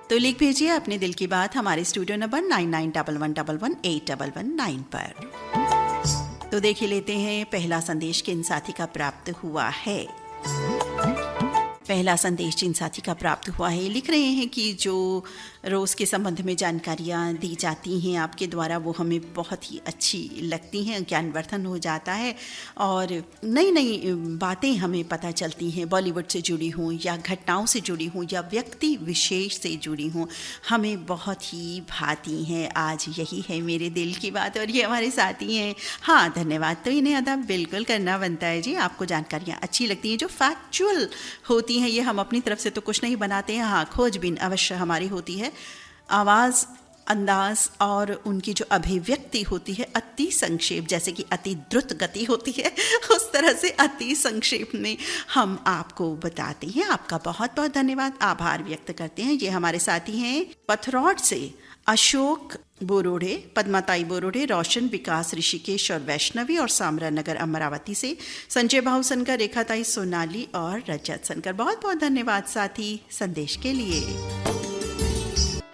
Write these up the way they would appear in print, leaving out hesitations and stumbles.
तो लिख भेजिए अपने दिल की बात हमारे स्टूडियो नंबर 9911111899 पर। तो देख ही लेते हैं पहला संदेश किन साथी का प्राप्त हुआ है। पहला संदेश जिन साथी का प्राप्त हुआ है लिख रहे हैं कि जो रोज़ के संबंध में जानकारियाँ दी जाती हैं आपके द्वारा वो हमें बहुत ही अच्छी लगती हैं, ज्ञानवर्धन हो जाता है और नई नई बातें हमें पता चलती हैं, बॉलीवुड से जुड़ी हों या घटनाओं से जुड़ी हों या व्यक्ति विशेष से जुड़ी हों, हमें बहुत ही भाती हैं। आज यही है मेरे दिल की बात और ये हमारे साथी हैं। हाँ, धन्यवाद। तो इन्हें अदा बिल्कुल करना बनता है जी। आपको जानकारियाँ अच्छी लगती हैं जो फैक्चुअल होती हैं, ये हम अपनी तरफ से तो कुछ नहीं बनाते हैं। हाँ, खोजबीन अवश्य हमारी होती है। आवाज़, अंदाज और उनकी जो अभिव्यक्ति होती है अति संक्षेप, जैसे कि अति द्रुत गति होती है उस तरह से अति संक्षेप में हम आपको बताते हैं। आपका बहुत बहुत धन्यवाद, आभार व्यक्त करते हैं। ये हमारे साथी हैं पथरौड से अशोक बोरोड़े, पद्माताई बोरोड़े, रोशन, विकास, ऋषिकेश और वैष्णवी और सामरा नगर अमरावती से संजय भाऊ सनकर, रेखाताई, सोनाली और रजत सनकर। बहुत बहुत धन्यवाद साथी संदेश के लिए।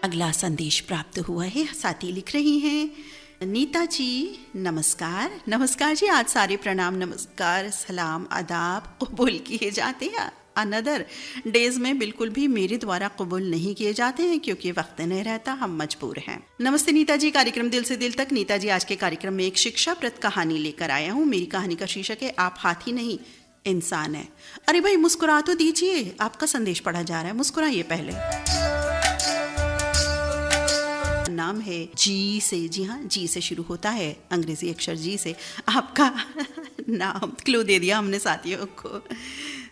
अगला संदेश प्राप्त हुआ है। साथी लिख रही हैं, नीता जी नमस्कार। नमस्कार जी, आज सारे प्रणाम, नमस्कार, सलाम, आदाब कबूल किए जाते हैं। अनदर डेज में बिल्कुल भी मेरे द्वारा कबूल नहीं किए जाते हैं क्योंकि वक्त नहीं रहता, हम मजबूर हैं। नमस्ते नीता जी, कार्यक्रम दिल से दिल तक। नीता जी, आज के कार्यक्रम में एक शिक्षाप्रद कहानी लेकर आया हूँ। मेरी कहानी का शीर्षक है आप हाथी नहीं इंसान है। अरे भाई मुस्कुरा तो दीजिए, आपका संदेश पढ़ा जा रहा है, मुस्कुराइए पहले। नाम है जी से। जी हाँ, जी से शुरू होता है, अंग्रेजी अक्षर जी से। आपका नाम क्लू दे दिया हमने साथियों को।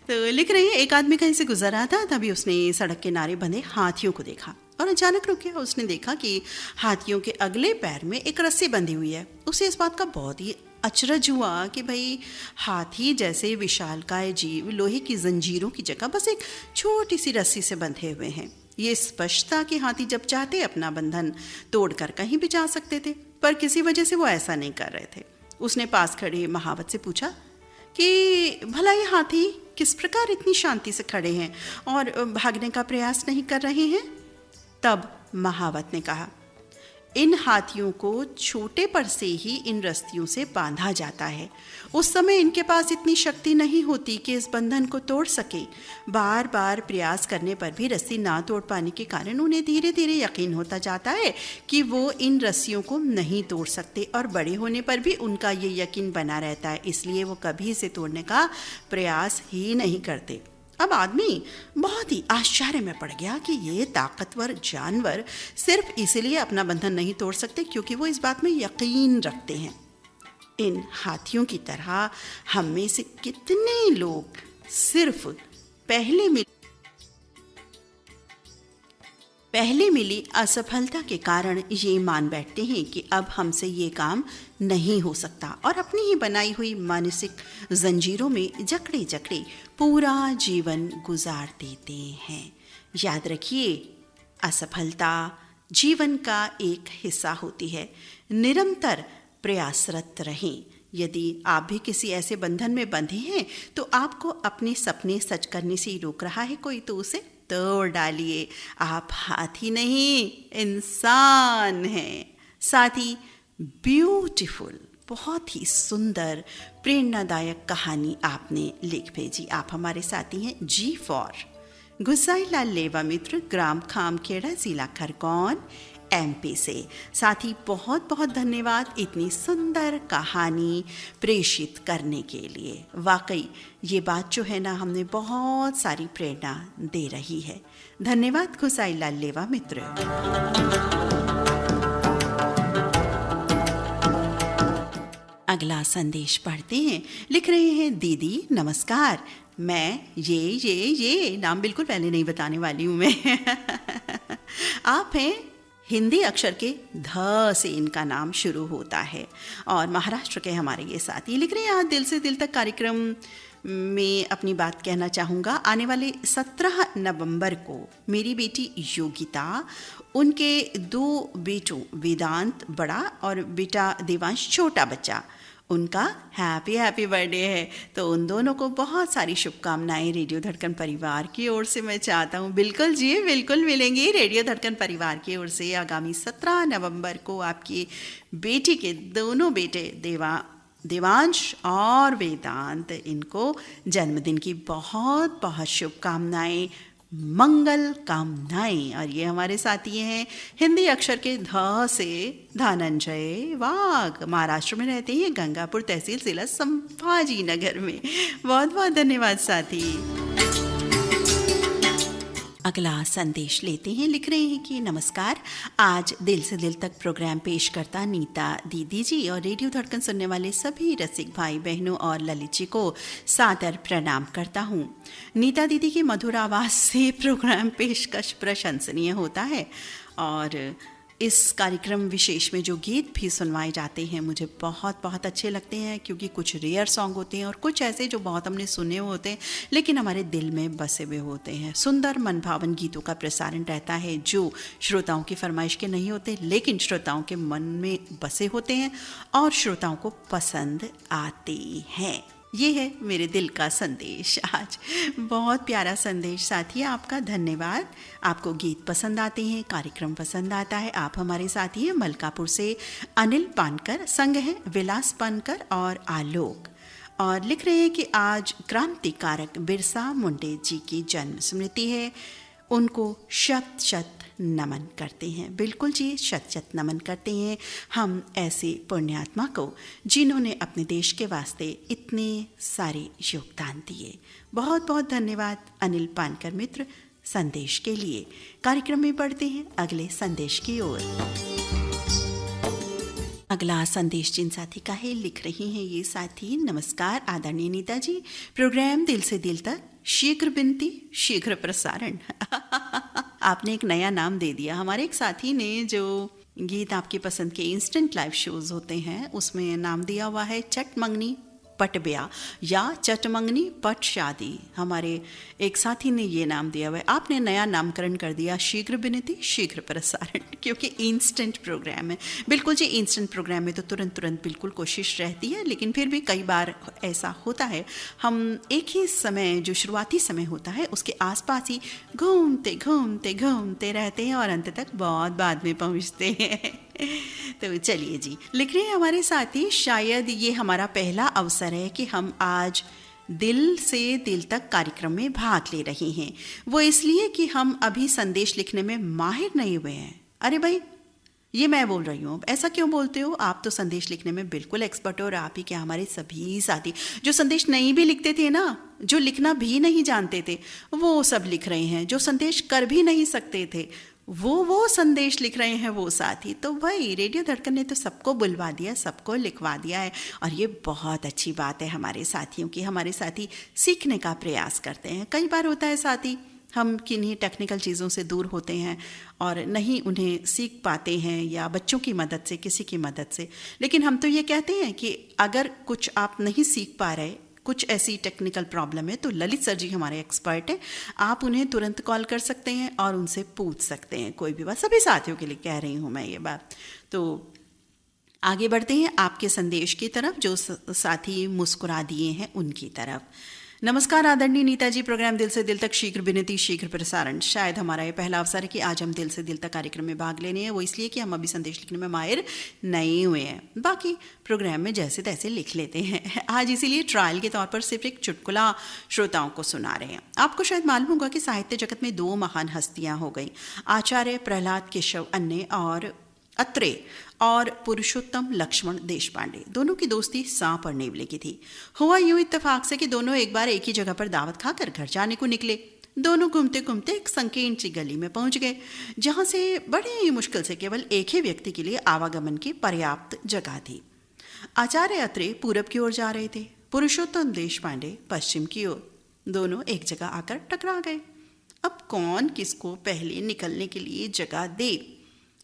तो लिख रही है, एक आदमी कहीं से गुजर रहा था, तभी उसने सड़क के किनारे बंधे हाथियों को देखा और अचानक रुक गया। उसने देखा कि हाथियों के अगले पैर में एक रस्सी बंधी हुई है। उसे इस बात का बहुत ही अचरज हुआ कि भाई हाथी जैसे विशालकाय जीव लोहे की जंजीरों की जगह बस एक छोटी सी रस्सी से बंधे हुए हैं। ये स्पष्ट था कि हाथी जब चाहते अपना बंधन तोड़कर कहीं भी जा सकते थे, पर किसी वजह से वो ऐसा नहीं कर रहे थे। उसने पास खड़े महावत से पूछा कि भला ये हाथी किस प्रकार इतनी शांति से खड़े हैं और भागने का प्रयास नहीं कर रहे हैं। तब महावत ने कहा, इन हाथियों को छोटे पर से ही इन रस्सियों से बांधा जाता है। उस समय इनके पास इतनी शक्ति नहीं होती कि इस बंधन को तोड़ सके। बार बार प्रयास करने पर भी रस्सी ना तोड़ पाने के कारण उन्हें धीरे धीरे यकीन होता जाता है कि वो इन रस्सियों को नहीं तोड़ सकते और बड़े होने पर भी उनका ये यकीन बना रहता है, इसलिए वो कभी इसे तोड़ने का प्रयास ही नहीं करते। अब आदमी बहुत ही आश्चर्य में पड़ गया कि ये ताकतवर जानवर सिर्फ इसलिए अपना बंधन नहीं तोड़ सकते क्योंकि वो इस बात में यकीन रखते हैं। इन हाथियों की तरह हम में से कितने लोग सिर्फ पहले मिली असफलता के कारण ये मान बैठते हैं कि अब हमसे ये काम नहीं हो सकता और अपनी ही बनाई हुई मानसिक जंजीरों में जकड़े जकड़े पूरा जीवन गुजार देते हैं। याद रखिए, असफलता जीवन का एक हिस्सा होती है। निरंतर प्रयासरत रहें। यदि आप भी किसी ऐसे बंधन में बंधे हैं तो आपको अपने सपने सच करने से रोक रहा है कोई, तो उसे तोड़ डालिए। आप हाथी नहीं इंसान हैं। साथ ही ब्यूटीफुल, बहुत ही सुंदर प्रेरणादायक कहानी आपने लिख भेजी। आप हमारे साथी हैं जी फॉर गुसाई लाल लेवा मित्र, ग्राम खामखेड़ा, जिला खरगोन, MP से। साथ ही बहुत बहुत धन्यवाद इतनी सुंदर कहानी प्रेषित करने के लिए। वाकई ये बात जो है ना, हमने बहुत सारी प्रेरणा दे रही है। धन्यवाद गुसाई लाल लेवा मित्र। अगला संदेश पढ़ते हैं। लिख रहे हैं, दीदी नमस्कार, मैं ये नाम बिल्कुल पहले नहीं बताने वाली हूँ मैं आप हैं हिंदी अक्षर के ध से इनका नाम शुरू होता है और महाराष्ट्र के हमारे ये साथी। लिख रहे हैं, आज दिल से दिल तक कार्यक्रम में अपनी बात कहना चाहूँगा। आने वाले 17 नवंबर को मेरी बेटी योगिता, उनके 2 बेटों वेदांत बड़ा और बेटा देवांश छोटा बच्चा, उनका हैप्पी हैप्पी बर्थडे है। तो उन दोनों को बहुत सारी शुभकामनाएं रेडियो धड़कन परिवार की ओर से मैं चाहता हूँ। बिल्कुल जी, बिल्कुल मिलेंगी रेडियो धड़कन परिवार की ओर से। आगामी 17 नवंबर को आपकी बेटी के दोनों बेटे देवांश और वेदांत, इनको जन्मदिन की बहुत बहुत शुभकामनाएं, मंगल कामनाएं। और ये हमारे साथी हैं हिंदी अक्षर के ध से धनंजय वाघ, महाराष्ट्र में रहते हैं, गंगापुर तहसील, जिला संभाजी नगर में। बहुत बहुत धन्यवाद साथी। अगला संदेश लेते हैं। लिख रहे हैं कि नमस्कार, आज दिल से दिल तक प्रोग्राम पेश करता नीता दीदी जी और रेडियो धड़कन सुनने वाले सभी रसिक भाई बहनों और ललित जी को सादर प्रणाम करता हूँ। नीता दीदी की मधुर आवाज़ से प्रोग्राम पेशकश प्रशंसनीय होता है और इस कार्यक्रम विशेष में जो गीत भी सुनवाए जाते हैं मुझे बहुत बहुत अच्छे लगते हैं, क्योंकि कुछ रेयर सॉन्ग होते हैं और कुछ ऐसे जो बहुत हमने सुने हुए होते हैं लेकिन हमारे दिल में बसे हुए होते हैं। सुंदर मनभावन गीतों का प्रसारण रहता है जो श्रोताओं की फरमाइश के नहीं होते लेकिन श्रोताओं के मन में बसे होते हैं और श्रोताओं को पसंद आते हैं। ये है मेरे दिल का संदेश आज। बहुत प्यारा संदेश साथी, आपका धन्यवाद। आपको गीत पसंद आते हैं, कार्यक्रम पसंद आता है। आप हमारे साथी हैं मलकापुर से अनिल पानकर, संग हैं विलास पानकर और आलोक, और लिख रहे हैं कि आज क्रांतिकारक बिरसा मुंडा जी की जन्म स्मृति है, उनको शत शत नमन करते हैं। बिल्कुल जी, शत शत नमन करते हैं हम ऐसे पुण्यात्मा को जिन्होंने अपने देश के वास्ते इतने सारे योगदान दिए। बहुत बहुत धन्यवाद अनिल पानकर मित्र संदेश के लिए। कार्यक्रम में बढ़ते हैं अगले संदेश की ओर। अगला संदेश जिन साथी का है, लिख रही हैं ये साथी, नमस्कार आदरणीय नीता जी, प्रोग्राम दिल से दिल तक शीघ्र विनती शीघ्र प्रसारण। आपने एक नया नाम दे दिया। हमारे एक साथी ने जो गीत आपकी पसंद के इंस्टेंट लाइव शोज होते हैं उसमें नाम दिया हुआ है चट मंगनी पट ब्याह या चट मंगनी पट शादी। हमारे एक साथी ने ये नाम दिया हुआ है। आपने नया नामकरण कर दिया शीघ्र विनती शीघ्र प्रसारण, क्योंकि इंस्टेंट प्रोग्राम है। बिल्कुल जी, इंस्टेंट प्रोग्राम में तो तुरंत बिल्कुल कोशिश रहती है, लेकिन फिर भी कई बार ऐसा होता है हम एक ही समय, जो शुरुआती समय होता है उसके आसपास ही घूमते घूमते घूमते रहते हैं और अंत तक बहुत बाद में पहुँचते हैं। तो चलिए जी, लिख रहे हैं हमारे साथी, शायद ये हमारा पहला अवसर है कि हम आज दिल से दिल तक कार्यक्रम में भाग ले रहे हैं। वो इसलिए कि हम अभी संदेश लिखने में माहिर नहीं हुए हैं। अरे भाई, ये मैं बोल रही हूँ, ऐसा क्यों बोलते हो? आप तो संदेश लिखने में बिल्कुल एक्सपर्ट हो। और आप ही क्या, हमारे सभी साथी जो संदेश नहीं भी लिखते थे ना, जो लिखना भी नहीं जानते थे, वो सब लिख रहे हैं। जो संदेश कर भी नहीं सकते थे वो संदेश लिख रहे हैं वो साथी। तो भाई, रेडियो धड़कन ने तो सबको बुलवा दिया, सबको लिखवा दिया है। और ये बहुत अच्छी बात है हमारे साथियों की। हमारे साथी सीखने का प्रयास करते हैं। कई बार होता है साथी, हम किन्हीं टेक्निकल चीज़ों से दूर होते हैं और नहीं उन्हें सीख पाते हैं, या बच्चों की मदद से, किसी की मदद से। लेकिन हम तो ये कहते हैं कि अगर कुछ आप नहीं सीख पा रहे, कुछ ऐसी टेक्निकल प्रॉब्लम है, तो ललित सर जी हमारे एक्सपर्ट हैं। आप उन्हें तुरंत कॉल कर सकते हैं और उनसे पूछ सकते हैं कोई भी बात। सभी साथियों के लिए कह रही हूँ मैं ये बात। तो आगे बढ़ते हैं आपके संदेश की तरफ, जो साथी मुस्कुरा दिए हैं उनकी तरफ। नमस्कार आदरणीय नीता जी, प्रोग्राम दिल से दिल तक शीघ्र विनती शीघ्र प्रसारण। शायद हमारा ये पहला अवसर है कि आज हम दिल से दिल तक कार्यक्रम में भाग लेने हैं। वो इसलिए कि हम अभी संदेश लिखने में माहिर नहीं हुए हैं, बाकी प्रोग्राम में जैसे तैसे लिख लेते हैं। आज इसीलिए ट्रायल के तौर पर सिर्फ एक चुटकुला श्रोताओं को सुना रहे हैं। आपको शायद मालूम होगा कि साहित्य जगत में 2 महान हस्तियां हो गई, आचार्य प्रहलाद केशव अन्ने और अत्रे और पुरुषोत्तम लक्ष्मण देशपांडे। दोनों की दोस्ती सांप और नेवले की थी। हुआ यूं इत्तेफाक से कि दोनों एक बार एक ही जगह पर दावत खाकर घर जाने को निकले। दोनों घूमते घूमते एक संकीर्ण सी गली में पहुंच गए, जहां से बड़ी मुश्किल से केवल एक ही व्यक्ति के लिए आवागमन की पर्याप्त जगह थी। आचार्य अत्रे पूरब की ओर जा रहे थे, पुरुषोत्तम देशपांडे पश्चिम की ओर। दोनों एक जगह आकर टकरा गए। अब कौन किसको पहले निकलने के लिए जगह दे?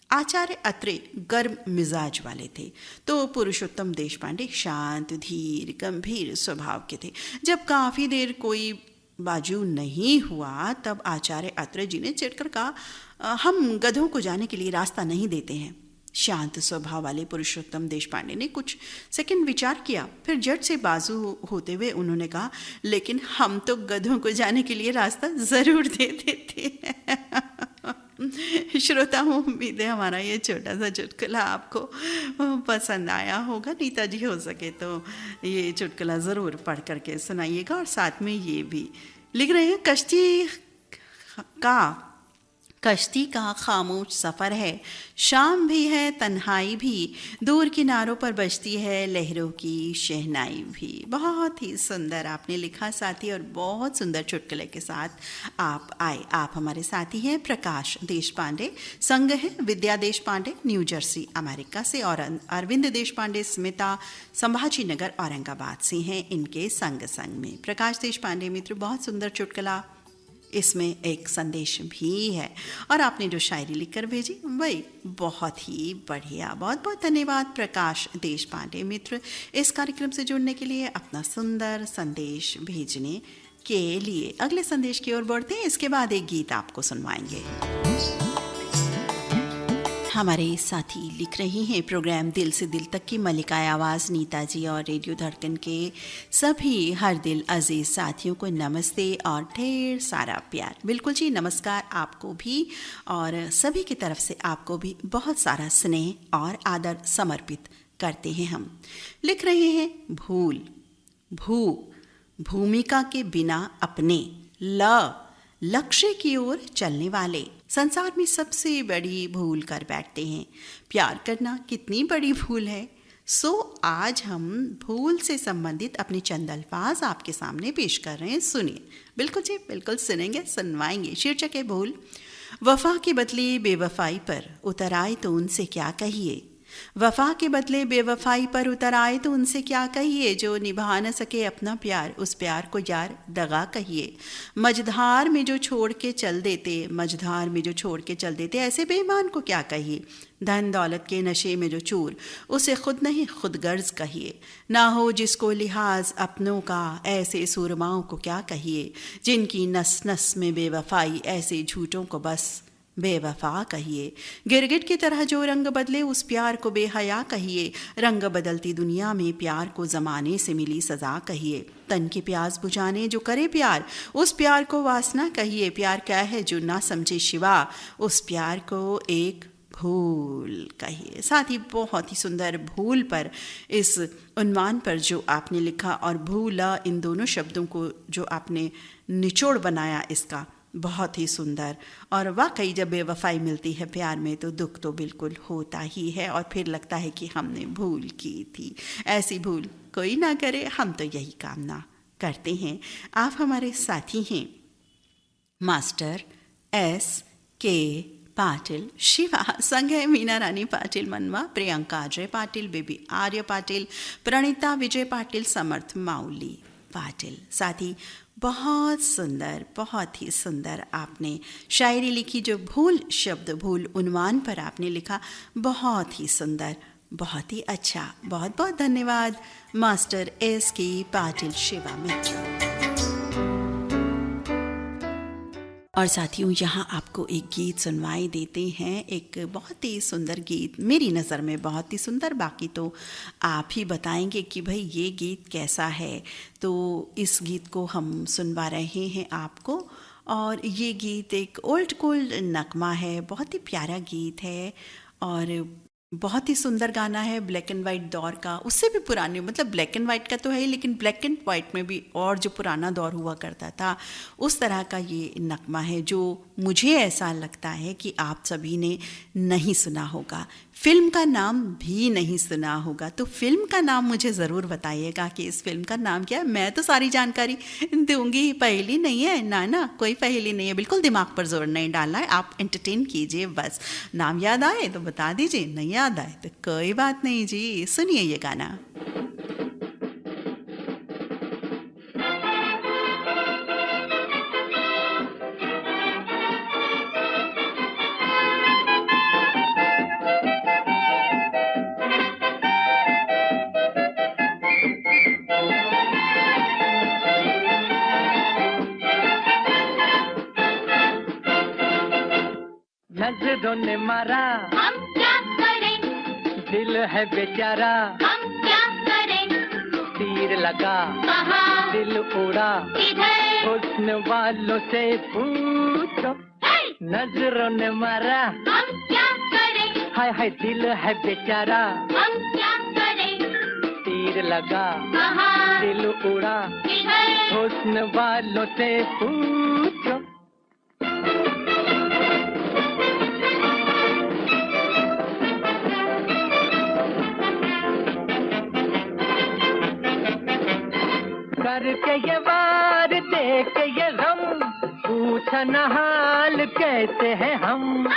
आचार्य अत्रे गर्म मिजाज वाले थे, तो पुरुषोत्तम देशपांडे शांत धीर गंभीर स्वभाव के थे। जब काफ़ी देर कोई बाजू नहीं हुआ, तब आचार्य अत्रे जी ने चिढ़कर कहा, हम गधों को जाने के लिए रास्ता नहीं देते हैं। शांत स्वभाव वाले पुरुषोत्तम देशपांडे ने कुछ सेकंड विचार किया, फिर जट से बाजू होते हुए उन्होंने कहा, लेकिन हम तो गधों को जाने के लिए रास्ता ज़रूर दे देते हैं। श्रोता, उम्मीद है हमारा ये छोटा सा चुटकुला आपको पसंद आया होगा। नीता जी हो सके तो ये चुटकुला ज़रूर पढ़ करके सुनाइएगा। और साथ में ये भी लिख रहे हैं, कश्ती का खामोश सफ़र है, शाम भी है तन्हाई भी, दूर किनारों पर बजती है लहरों की शहनाई भी। बहुत ही सुंदर आपने लिखा साथी, और बहुत सुंदर चुटकुले के साथ आप आए। आप हमारे साथी हैं प्रकाश देशपांडे, संग है विद्या देशपांडे न्यू जर्सी अमेरिका से, और अरविंद देशपांडे स्मिता संभाजी नगर औरंगाबाद से हैं इनके संग में। प्रकाश देशपांडे मित्र, बहुत सुंदर चुटकुला, इसमें एक संदेश भी है, और आपने जो शायरी लिखकर भेजी वही बहुत ही बढ़िया। बहुत बहुत धन्यवाद प्रकाश देशपांडे मित्र, इस कार्यक्रम से जुड़ने के लिए, अपना सुंदर संदेश भेजने के लिए। अगले संदेश की ओर बढ़ते हैं, इसके बाद एक गीत आपको सुनवाएंगे। हमारे साथी लिख रही हैं, प्रोग्राम दिल से दिल तक की मलिकाए आवाज़ नीता जी और रेडियो धड़कन के सभी हर दिल अजीज साथियों को नमस्ते और ढेर सारा प्यार। बिल्कुल जी, नमस्कार आपको भी, और सभी की तरफ से आपको भी बहुत सारा स्नेह और आदर समर्पित करते हैं हम। लिख रहे हैं, भूमिका के बिना अपने लक्ष्य की ओर चलने वाले संसार में सबसे बड़ी भूल कर बैठते हैं। प्यार करना कितनी बड़ी भूल है। सो आज हम भूल से संबंधित अपने चंद अल्फाज आपके सामने पेश कर रहे हैं, सुनिए। बिल्कुल जी, बिल्कुल सुनेंगे, सुनवाएंगे। शीर्षक है भूल। वफा के बदले बेवफाई पर उतर आए तो उनसे क्या कहिए, वफा के बदले बेवफाई पर उतर आए तो उनसे क्या कहिए, जो निभा न सके अपना प्यार उस प्यार को यार दगा कहिए। मझधार में जो छोड़ के चल देते ऐसे बेईमान को क्या कहिए। धन दौलत के नशे में जो चूर उसे खुद नहीं खुद गर्ज कहिए। ना हो जिसको लिहाज अपनों का ऐसे सूरमाओं को क्या कहिए। जिनकी नस नस में बेवफाई ऐसे झूठों को बस बेवफा कहिए। गिरगिट की तरह जो रंग बदले उस प्यार को बेहया कहिए। रंग बदलती दुनिया में प्यार को जमाने से मिली सजा कहिए। तन की प्यास बुझाने जो करे प्यार उस प्यार को वासना कहिए। प्यार क्या है जो ना समझे शिवा उस प्यार को एक भूल कहिए। साथ ही बहुत ही सुंदर भूल पर, इस उन्वान पर जो आपने लिखा और भूला, इन दोनों शब्दों को जो आपने निचोड़ बनाया इसका, बहुत ही सुंदर। और वाकई जब बेवफाई मिलती है प्यार में तो दुख तो बिल्कुल होता ही है, और फिर लगता है कि हमने भूल की थी। ऐसी भूल कोई ना करे, हम तो यही कामना करते हैं। आप हमारे साथी हैं मास्टर S.K. पाटिल शिवा, संग है मीना रानी पाटिल मनवा, प्रियंका अजय पाटिल, बेबी आर्य पाटिल, प्रणीता विजय पाटिल, समर्थ माउली पाटिल। साथ ही बहुत सुंदर, बहुत ही सुंदर आपने शायरी लिखी। जो भूल शब्द, भूल उन्वान पर आपने लिखा, बहुत ही सुंदर, बहुत ही अच्छा। बहुत बहुत धन्यवाद मास्टर S.K. पाटिल शिवा मित्र। और साथियों, यहाँ आपको एक गीत सुनवाई देते हैं, एक बहुत ही सुंदर गीत, मेरी नज़र में बहुत ही सुंदर, बाकी तो आप ही बताएंगे कि भाई ये गीत कैसा है। तो इस गीत को हम सुनवा रहे हैं आपको, और ये गीत एक ओल्ड गोल्ड नगमा है, बहुत ही प्यारा गीत है और बहुत ही सुंदर गाना है। ब्लैक एंड वाइट दौर का, उससे भी पुराने, मतलब ब्लैक एंड वाइट का तो है, लेकिन ब्लैक एंड वाइट में भी और जो पुराना दौर हुआ करता था उस तरह का ये नगमा है, जो मुझे ऐसा लगता है कि आप सभी ने नहीं सुना होगा, फिल्म का नाम भी नहीं सुना होगा। तो फिल्म का नाम मुझे ज़रूर बताइएगा कि इस फिल्म का नाम क्या है। मैं तो सारी जानकारी दूंगी, पहेली नहीं है ना, कोई पहेली नहीं है, बिल्कुल दिमाग पर जोर नहीं डालना है, आप एंटरटेन कीजिए बस। नाम याद आए तो बता दीजिए, नहीं याद आए तो कोई बात नहीं जी। सुनिए ये गाना। नजरों ने मारा, हम क्या करेंगे। दिल है बेचारा, हम क्या करें, तीर लगा कहाँ, दिल उड़ा किधर, हुस्न वालों से पूछो, हे! नजरों ने मारा, हम क्या करें, हाय हाय दिल है बेचारा, हम क्या करें, तीर लगा कहाँ, दिल उड़ा किधर, हुस्न वालों से पूछो। करके ये वार दे के ये गम, पूछा न हाल कैसे हैं हम,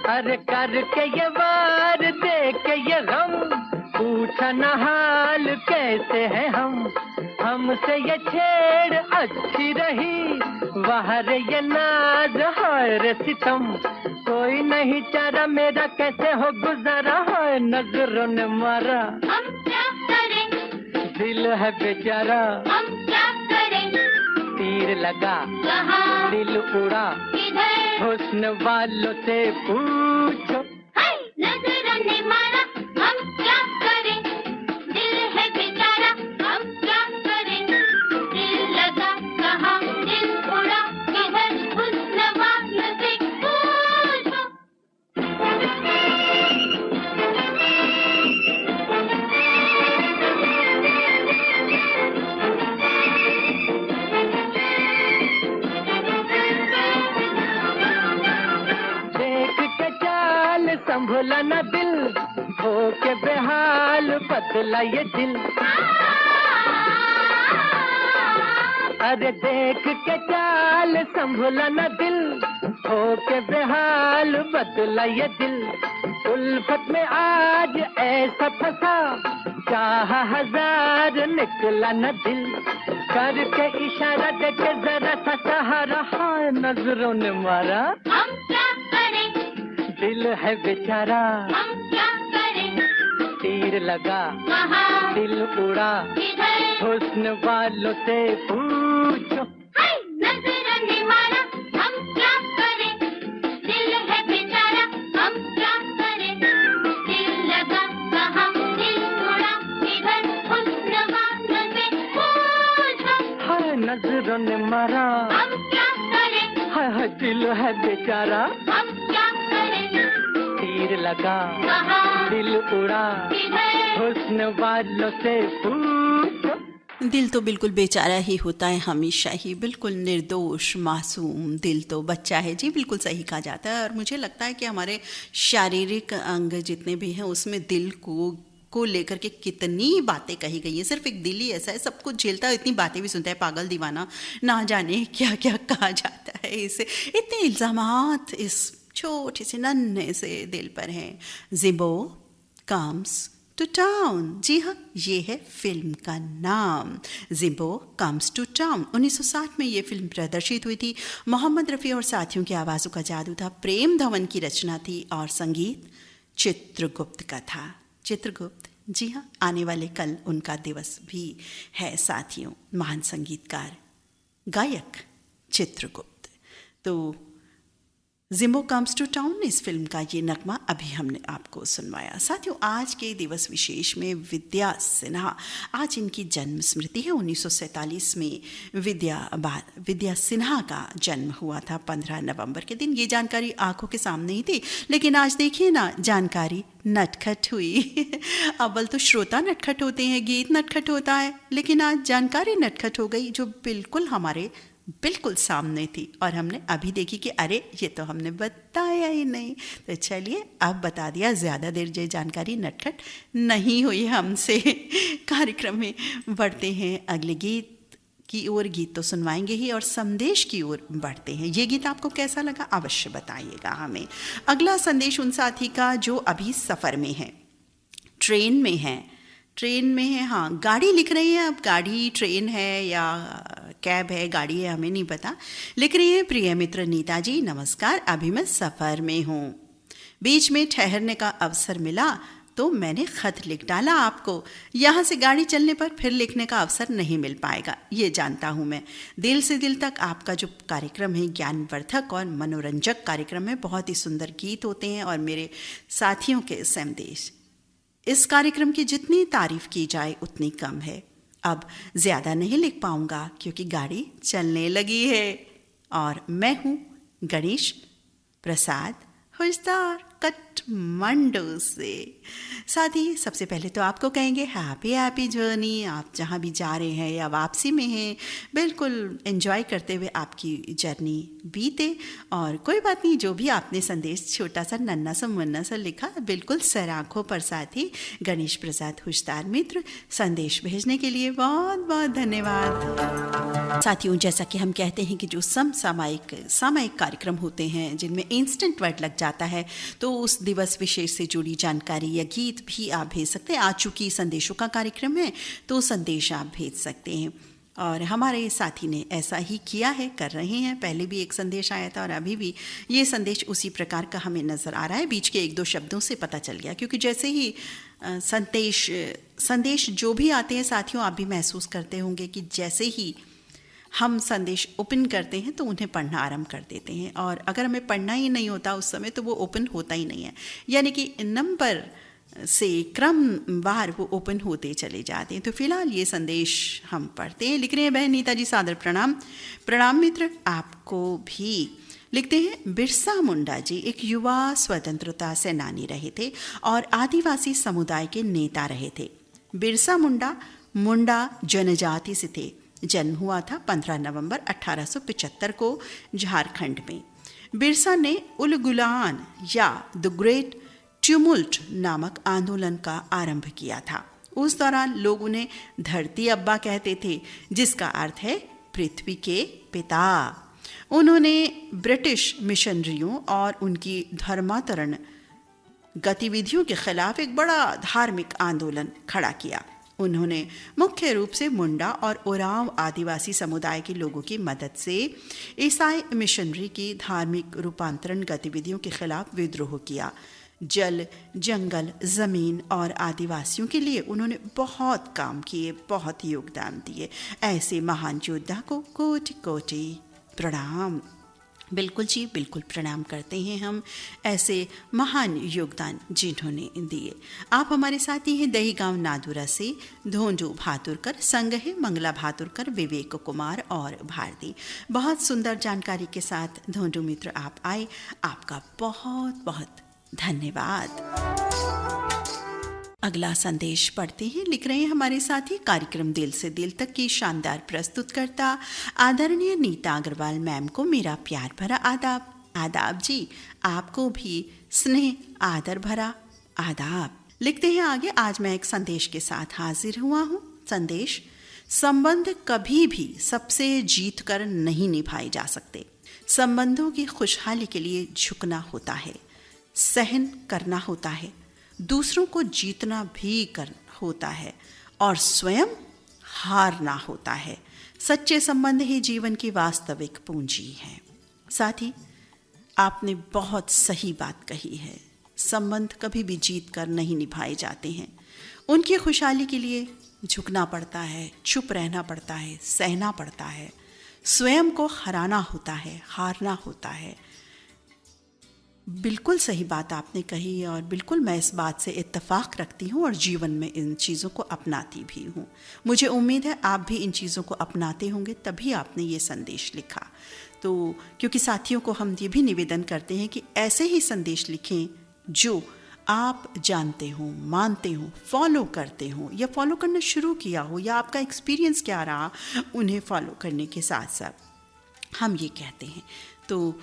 अरे करके ये वार दे के ये गम, पूछा न हाल कैसे हैं हम, हमसे ये छेड़ अच्छी रही, बाहर ये नाज है सितम, कोई नहीं चारा मेरा कैसे हो गुजारा है, नजरों ने मारा, हम क्या करें, दिल है बेचारा, हम क्या करें, तीर लगा कहाँ, दिल उड़ा किधर, हुस्न वालों से पूछो, हे! नजरों ने मारा, हम क्या करें, दिल है बेचारा, हम क्या करें, दिल लगा कहाँ, दिल उड़ा किधर, हुस्न वालों से पूछो। देख के चाल संभला न दिल, हो के बेहाल बदला ये दिल, अरे देख के चाल संभला न दिल, हो के बेहाल बदला ये दिल, उल्फत में आज ऐसा फंसा, चाह हजार निकला न दिल, करके इशारा देके जरा सा सहारा, हाय नजरों ने मारा, हम क्या करें, दिल है बेचारा, हम क्या करें, तीर लगा कहाँ, दिल उड़ा किधर, हुस्न वालों से पूछो, हे! नजरों ने मारा, हम क्या करें, दिल है बेचारा, हम क्या करें, दिल लगा कहाँ, दिल उड़ा किधर, हुस्न वालों से पूछो, हाय नजरों ने मारा, हम क्या करें, हाय हाय दिल है बेचारा, हम क्या करें, तीर लगा कहाँ, दिल उड़ा किधर, हुस्न वालों से पूछो। दिल तो बिल्कुल बेचारा ही होता है हमेशा ही, बिल्कुल निर्दोष मासूम दिल तो बच्चा है जी, बिल्कुल सही कहा जाता है। और मुझे लगता है कि हमारे शारीरिक अंग जितने भी हैं उसमें दिल को लेकर के कितनी बातें कही गई हैं। सिर्फ एक दिल ही ऐसा है, सब कुछ झेलता है, इतनी बातें भी सुनता है, पागल दीवाना, ना जाने क्या क्या कहा जाता है इसे, इतने इल्ज़ामात इस छोटे से नन्हे से दिल पर हैं। जिम्बो कम्स टू टाउन, जी हाँ, ये है फिल्म का नाम, जिम्बो कम्स टू टाउन। 1960 में ये फिल्म प्रदर्शित हुई थी। मोहम्मद रफ़ी और साथियों की आवाज़ों का जादू था। प्रेम धवन की रचना थी और संगीत चित्रगुप्त का था। चित्रगुप्त, जी हाँ, आने वाले कल उनका दिवस भी है साथियों। महान संगीतकार, गायक चित्रगुप्त। तो जिम्बो कम्स टू टाउन, इस फिल्म का ये नगमा अभी हमने आपको सुनवाया। साथियों, आज के दिवस विशेष में विद्या सिन्हा, आज इनकी जन्म स्मृति है। 1947 में विद्या सिन्हा का जन्म हुआ था 15 नवंबर के दिन। ये जानकारी आंखों के सामने ही थी, लेकिन आज देखिए ना, जानकारी नटखट हुई। अव्वल तो श्रोता नटखट होते हैं, गीत नटखट होता है, लेकिन आज जानकारी नटखट हो गई जो बिल्कुल हमारे बिल्कुल सामने थी और हमने अभी देखी कि अरे ये तो हमने बताया ही नहीं। तो चलिए अब बता दिया, ज़्यादा देर ये जानकारी नटखट नहीं हुई हमसे। कार्यक्रम में बढ़ते हैं अगले गीत की ओर। गीत तो सुनवाएंगे ही और संदेश की ओर बढ़ते हैं। ये गीत आपको कैसा लगा अवश्य बताइएगा हमें। अगला संदेश उन साथी का जो अभी सफ़र में है, ट्रेन में है, हाँ, गाड़ी लिख रही है। अब गाड़ी ट्रेन है या कैब है, गाड़ी है, हमें नहीं पता। लिख रही है, प्रिय मित्र नीता जी, नमस्कार, अभी मैं सफ़र में हूँ, बीच में ठहरने का अवसर मिला तो मैंने खत लिख डाला आपको। यहाँ से गाड़ी चलने पर फिर लिखने का अवसर नहीं मिल पाएगा, ये जानता हूँ मैं। दिल से दिल तक आपका जो कार्यक्रम है ज्ञानवर्धक और मनोरंजक कार्यक्रम है, बहुत ही सुंदर गीत होते हैं और मेरे साथियों के संदेश। इस कार्यक्रम की जितनी तारीफ की जाए उतनी कम है। अब ज़्यादा नहीं लिख पाऊँगा क्योंकि गाड़ी चलने लगी है। और मैं हूँ गणेश प्रसाद हुजदार काठमांडू से। साथ ही सबसे पहले तो आपको कहेंगे हैप्पी जर्नी। आप जहाँ भी जा रहे हैं या वापसी में हैं, बिल्कुल एंजॉय करते हुए आपकी जर्नी बीते। और कोई बात नहीं, जो भी आपने संदेश छोटा सा नन्ना सा मुन्ना सा लिखा, बिल्कुल सर आँखों पर। साथ ही गणेश प्रसाद हुजदार मित्र, संदेश भेजने के लिए बहुत बहुत धन्यवाद। साथियों, जैसा कि हम कहते हैं कि जो सामयिक कार्यक्रम होते हैं जिनमें इंस्टेंट वर्ड लग जाता है, तो उस दिवस विशेष से जुड़ी जानकारी या गीत भी आप भेज सकते हैं। आज चूंकि संदेशों का कार्यक्रम है तो संदेश आप भेज सकते हैं और हमारे साथी ने ऐसा ही किया है, कर रहे हैं। पहले भी एक संदेश आया था और अभी भी ये संदेश उसी प्रकार का हमें नज़र आ रहा है। बीच के एक दो शब्दों से पता चल गया, क्योंकि जैसे ही संदेश जो भी आते हैं साथियों, आप भी महसूस करते होंगे कि जैसे ही हम संदेश ओपन करते हैं तो उन्हें पढ़ना आरंभ कर देते हैं, और अगर हमें पढ़ना ही नहीं होता उस समय तो वो ओपन होता ही नहीं है। यानी कि नंबर से क्रमवार वो ओपन होते चले जाते हैं। तो फिलहाल ये संदेश हम पढ़ते हैं। लिख रहे हैं बहन नीता जी, सादर प्रणाम मित्र, आपको भी। लिखते हैं बिरसा मुंडा जी एक युवा स्वतंत्रता सेनानी रहे थे और आदिवासी समुदाय के नेता रहे थे। बिरसा मुंडा जनजाति से थे। जन्म हुआ था 15 नवंबर 1875 को झारखंड में। बिरसा ने उलगुलान या द ग्रेट ट्यूमुल्ट नामक आंदोलन का आरंभ किया था। उस दौरान लोग उन्हें धरती अब्बा कहते थे, जिसका अर्थ है पृथ्वी के पिता। उन्होंने ब्रिटिश मिशनरियों और उनकी धर्मांतरण गतिविधियों के खिलाफ एक बड़ा धार्मिक आंदोलन खड़ा किया। उन्होंने मुख्य रूप से मुंडा और ओराव आदिवासी समुदाय के लोगों की मदद से ईसाई मिशनरी की धार्मिक रूपांतरण गतिविधियों के खिलाफ विद्रोह किया। जल, जंगल, ज़मीन और आदिवासियों के लिए उन्होंने बहुत काम किए, बहुत योगदान दिए। ऐसे महान योद्धा को कोटि कोटि प्रणाम। बिल्कुल जी, बिल्कुल प्रणाम करते हैं हम ऐसे महान योगदान जिन्होंने दिए। आप हमारे साथी हैं दही गांव नादुरा से धोंडू भातुरकर, संग है मंगला भातुरकर, विवेक कुमार और भारती। बहुत सुंदर जानकारी के साथ धोंडू मित्र आप आए, आपका बहुत बहुत धन्यवाद। अगला संदेश पढ़ते हैं। लिख रहे हैं हमारे साथी कार्यक्रम दिल से दिल तक की शानदार प्रस्तुतकर्ता आदरणीय नीता अग्रवाल मैम को मेरा प्यार भरा आदाब जी। आपको भी स्नेह आदर भरा आदाब। लिखते हैं आगे, आज मैं एक संदेश के साथ हाजिर हुआ हूँ। संदेश: संबंध कभी भी सबसे जीत कर नहीं निभाए जा सकते। संबंधों की खुशहाली के लिए झुकना होता है, सहन करना होता है, दूसरों को जीतना भी होता है और स्वयं हारना होता है। सच्चे संबंध ही जीवन की वास्तविक पूंजी है। साथ ही आपने बहुत सही बात कही है, संबंध कभी भी जीत कर नहीं निभाए जाते हैं। उनकी खुशहाली के लिए झुकना पड़ता है, चुप रहना पड़ता है, सहना पड़ता है, स्वयं को हराना होता है, हारना होता है। बिल्कुल सही बात आपने कही और बिल्कुल मैं इस बात से इत्तेफाक रखती हूँ और जीवन में इन चीज़ों को अपनाती भी हूँ। मुझे उम्मीद है आप भी इन चीज़ों को अपनाते होंगे, तभी आपने ये संदेश लिखा। तो क्योंकि साथियों को हम ये भी निवेदन करते हैं कि ऐसे ही संदेश लिखें जो आप जानते हो, मानते हो, फॉलो करते हो या फॉलो करना शुरू किया हो, या आपका एक्सपीरियंस क्या रहा उन्हें फॉलो करने के साथ साथ हम ये कहते हैं। तो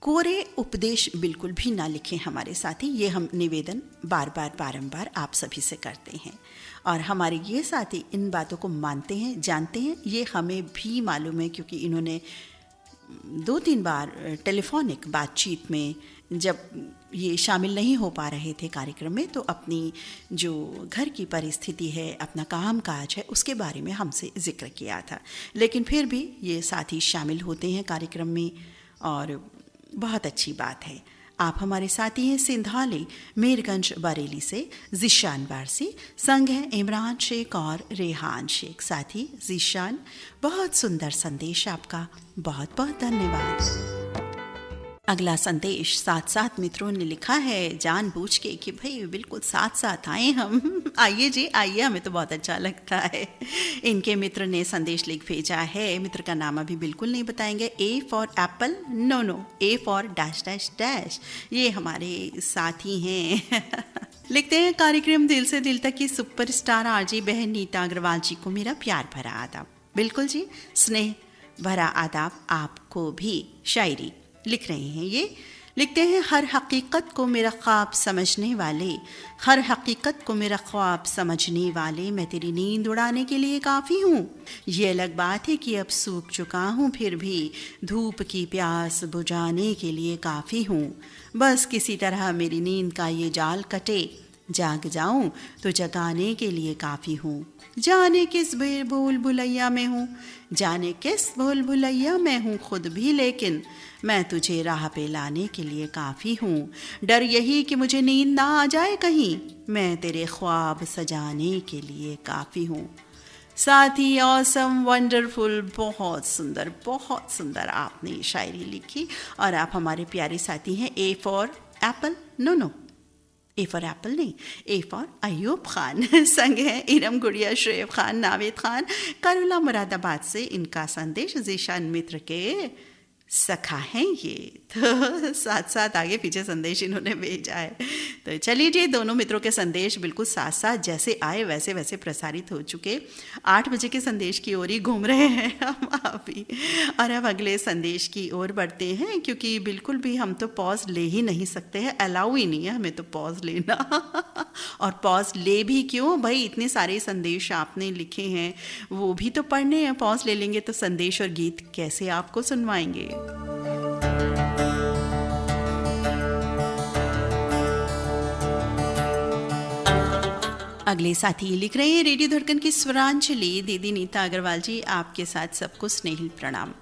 कोरे उपदेश बिल्कुल भी ना लिखें हमारे साथी, ये हम निवेदन बारंबार आप सभी से करते हैं। और हमारे ये साथी इन बातों को मानते हैं, जानते हैं, ये हमें भी मालूम है, क्योंकि इन्होंने 2-3 बार टेलीफोनिक बातचीत में जब ये शामिल नहीं हो पा रहे थे कार्यक्रम में, तो अपनी जो घर की परिस्थिति है, अपना काम काज है, उसके बारे में हमसे जिक्र किया था। लेकिन फिर भी ये साथी शामिल होते हैं कार्यक्रम में और बहुत अच्छी बात है। आप हमारे साथी हैं सिंधाले मीरगंज बरेली से ज़ीशान वारसी, संग हैं इमरान शेख और रेहान शेख। साथी ज़ीशान, बहुत सुंदर संदेश आपका, बहुत बहुत धन्यवाद। अगला संदेश 7 मित्रों ने लिखा है जानबूझ के कि भाई बिल्कुल साथ आए हम। आइए जी आइए, हमें तो बहुत अच्छा लगता है। इनके मित्र ने संदेश लिख भेजा है, मित्र का नाम अभी बिल्कुल नहीं बताएंगे। A for apple, no, A for dash dash dash, ये हमारे साथी हैं। लिखते हैं कार्यक्रम दिल से दिल तक की सुपरस्टार आरजी बहन नीता अग्रवाल जी को मेरा प्यार भरा आदाब। बिल्कुल जी, स्नेह भरा आदाब आपको भी। शायरी लिख रहे हैं ये, लिखते हैं हर हकीकत को मेरा ख्वाब समझने वाले, हर हकीकत को मेरा ख्वाब समझने वाले, मैं तेरी नींद उड़ाने के लिए काफ़ी हूँ। ये अलग बात है कि अब सूख चुका हूँ, फिर भी धूप की प्यास बुझाने के लिए काफ़ी हूँ। बस किसी तरह मेरी नींद का ये जाल कटे, जाग जाऊं तो जगाने के लिए काफ़ी हूँ। जाने किस भूल भुलैया में हूँ, जाने किस भूल भुलैया में हूँ खुद भी, लेकिन मैं तुझे राह पे लाने के लिए काफ़ी हूँ। डर यही कि मुझे नींद ना आ जाए कहीं, मैं तेरे ख्वाब सजाने के लिए काफ़ी हूँ। साथ ही ऑसम, वंडरफुल, बहुत सुंदर आपने शायरी लिखी। और आप हमारे प्यारे साथी हैं A for apple, no, A for apple नहीं, ए फॉर अयूब खान। संग है इरम गुड़िया, शुएब खान, नावेद खान, करुला मुरादाबाद से। इनका संदेश ज़ीशान मित्र के सखा हैं ये, तो साथ आगे पीछे संदेश इन्होंने भेजा है। तो चलिए जी, दोनों मित्रों के संदेश बिल्कुल साथ जैसे आए वैसे प्रसारित हो चुके। 8 बजे के संदेश की ओर ही घूम रहे हैं हम अभी, और अब अगले संदेश की ओर बढ़ते हैं, क्योंकि बिल्कुल भी हम तो पॉज ले ही नहीं सकते हैं, अलाउ ही नहीं है हमें तो पॉज लेना। और पॉज ले भी क्यों भाई, इतने सारे संदेश आपने लिखे हैं वो भी तो पढ़ने हैं। पॉज ले लेंगे तो संदेश और गीत कैसे आपको सुनवाएंगे। अगले साथी लिख रहे हैं रेडियो धड़कन की स्वरांजलि, दीदी नीता अग्रवाल जी, आपके साथ सबको स्नेहिल प्रणाम।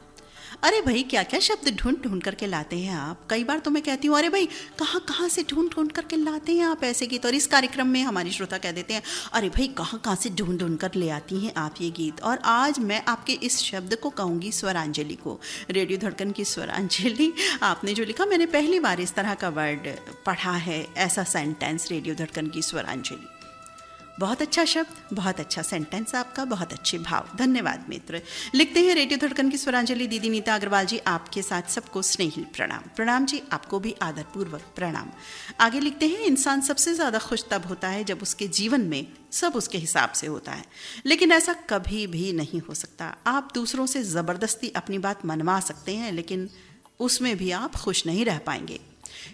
अरे भाई क्या क्या शब्द ढूंढ करके लाते हैं आप। कई बार तो मैं कहती हूँ अरे भाई कहाँ से ढूंढ करके लाते हैं आप ऐसे गीत। और इस कार्यक्रम में हमारी श्रोता कह देते हैं अरे भाई कहाँ से ढूंढ कर ले आती हैं आप ये गीत। और आज मैं आपके इस शब्द को कहूँगी स्वरांजलि को, रेडियो धड़कन की स्वरांजलि। आपने जो लिखा, मैंने पहली बार इस तरह का वर्ड पढ़ा है, ऐसा सेंटेंस, रेडियो धड़कन की स्वरांजलि। बहुत अच्छा शब्द, बहुत अच्छा सेंटेंस आपका, बहुत अच्छे भाव, धन्यवाद मित्र। लिखते हैं रेडियो धड़कन की स्वरांजलि, दीदी नीता अग्रवाल जी, आपके साथ सबको स्नेहिल प्रणाम। प्रणाम जी, आपको भी आदरपूर्वक प्रणाम। आगे लिखते हैं इंसान सबसे ज़्यादा खुश तब होता है जब उसके जीवन में सब उसके हिसाब से होता है, लेकिन ऐसा कभी भी नहीं हो सकता। आप दूसरों से ज़बरदस्ती अपनी बात मनवा सकते हैं, लेकिन उसमें भी आप खुश नहीं रह पाएंगे।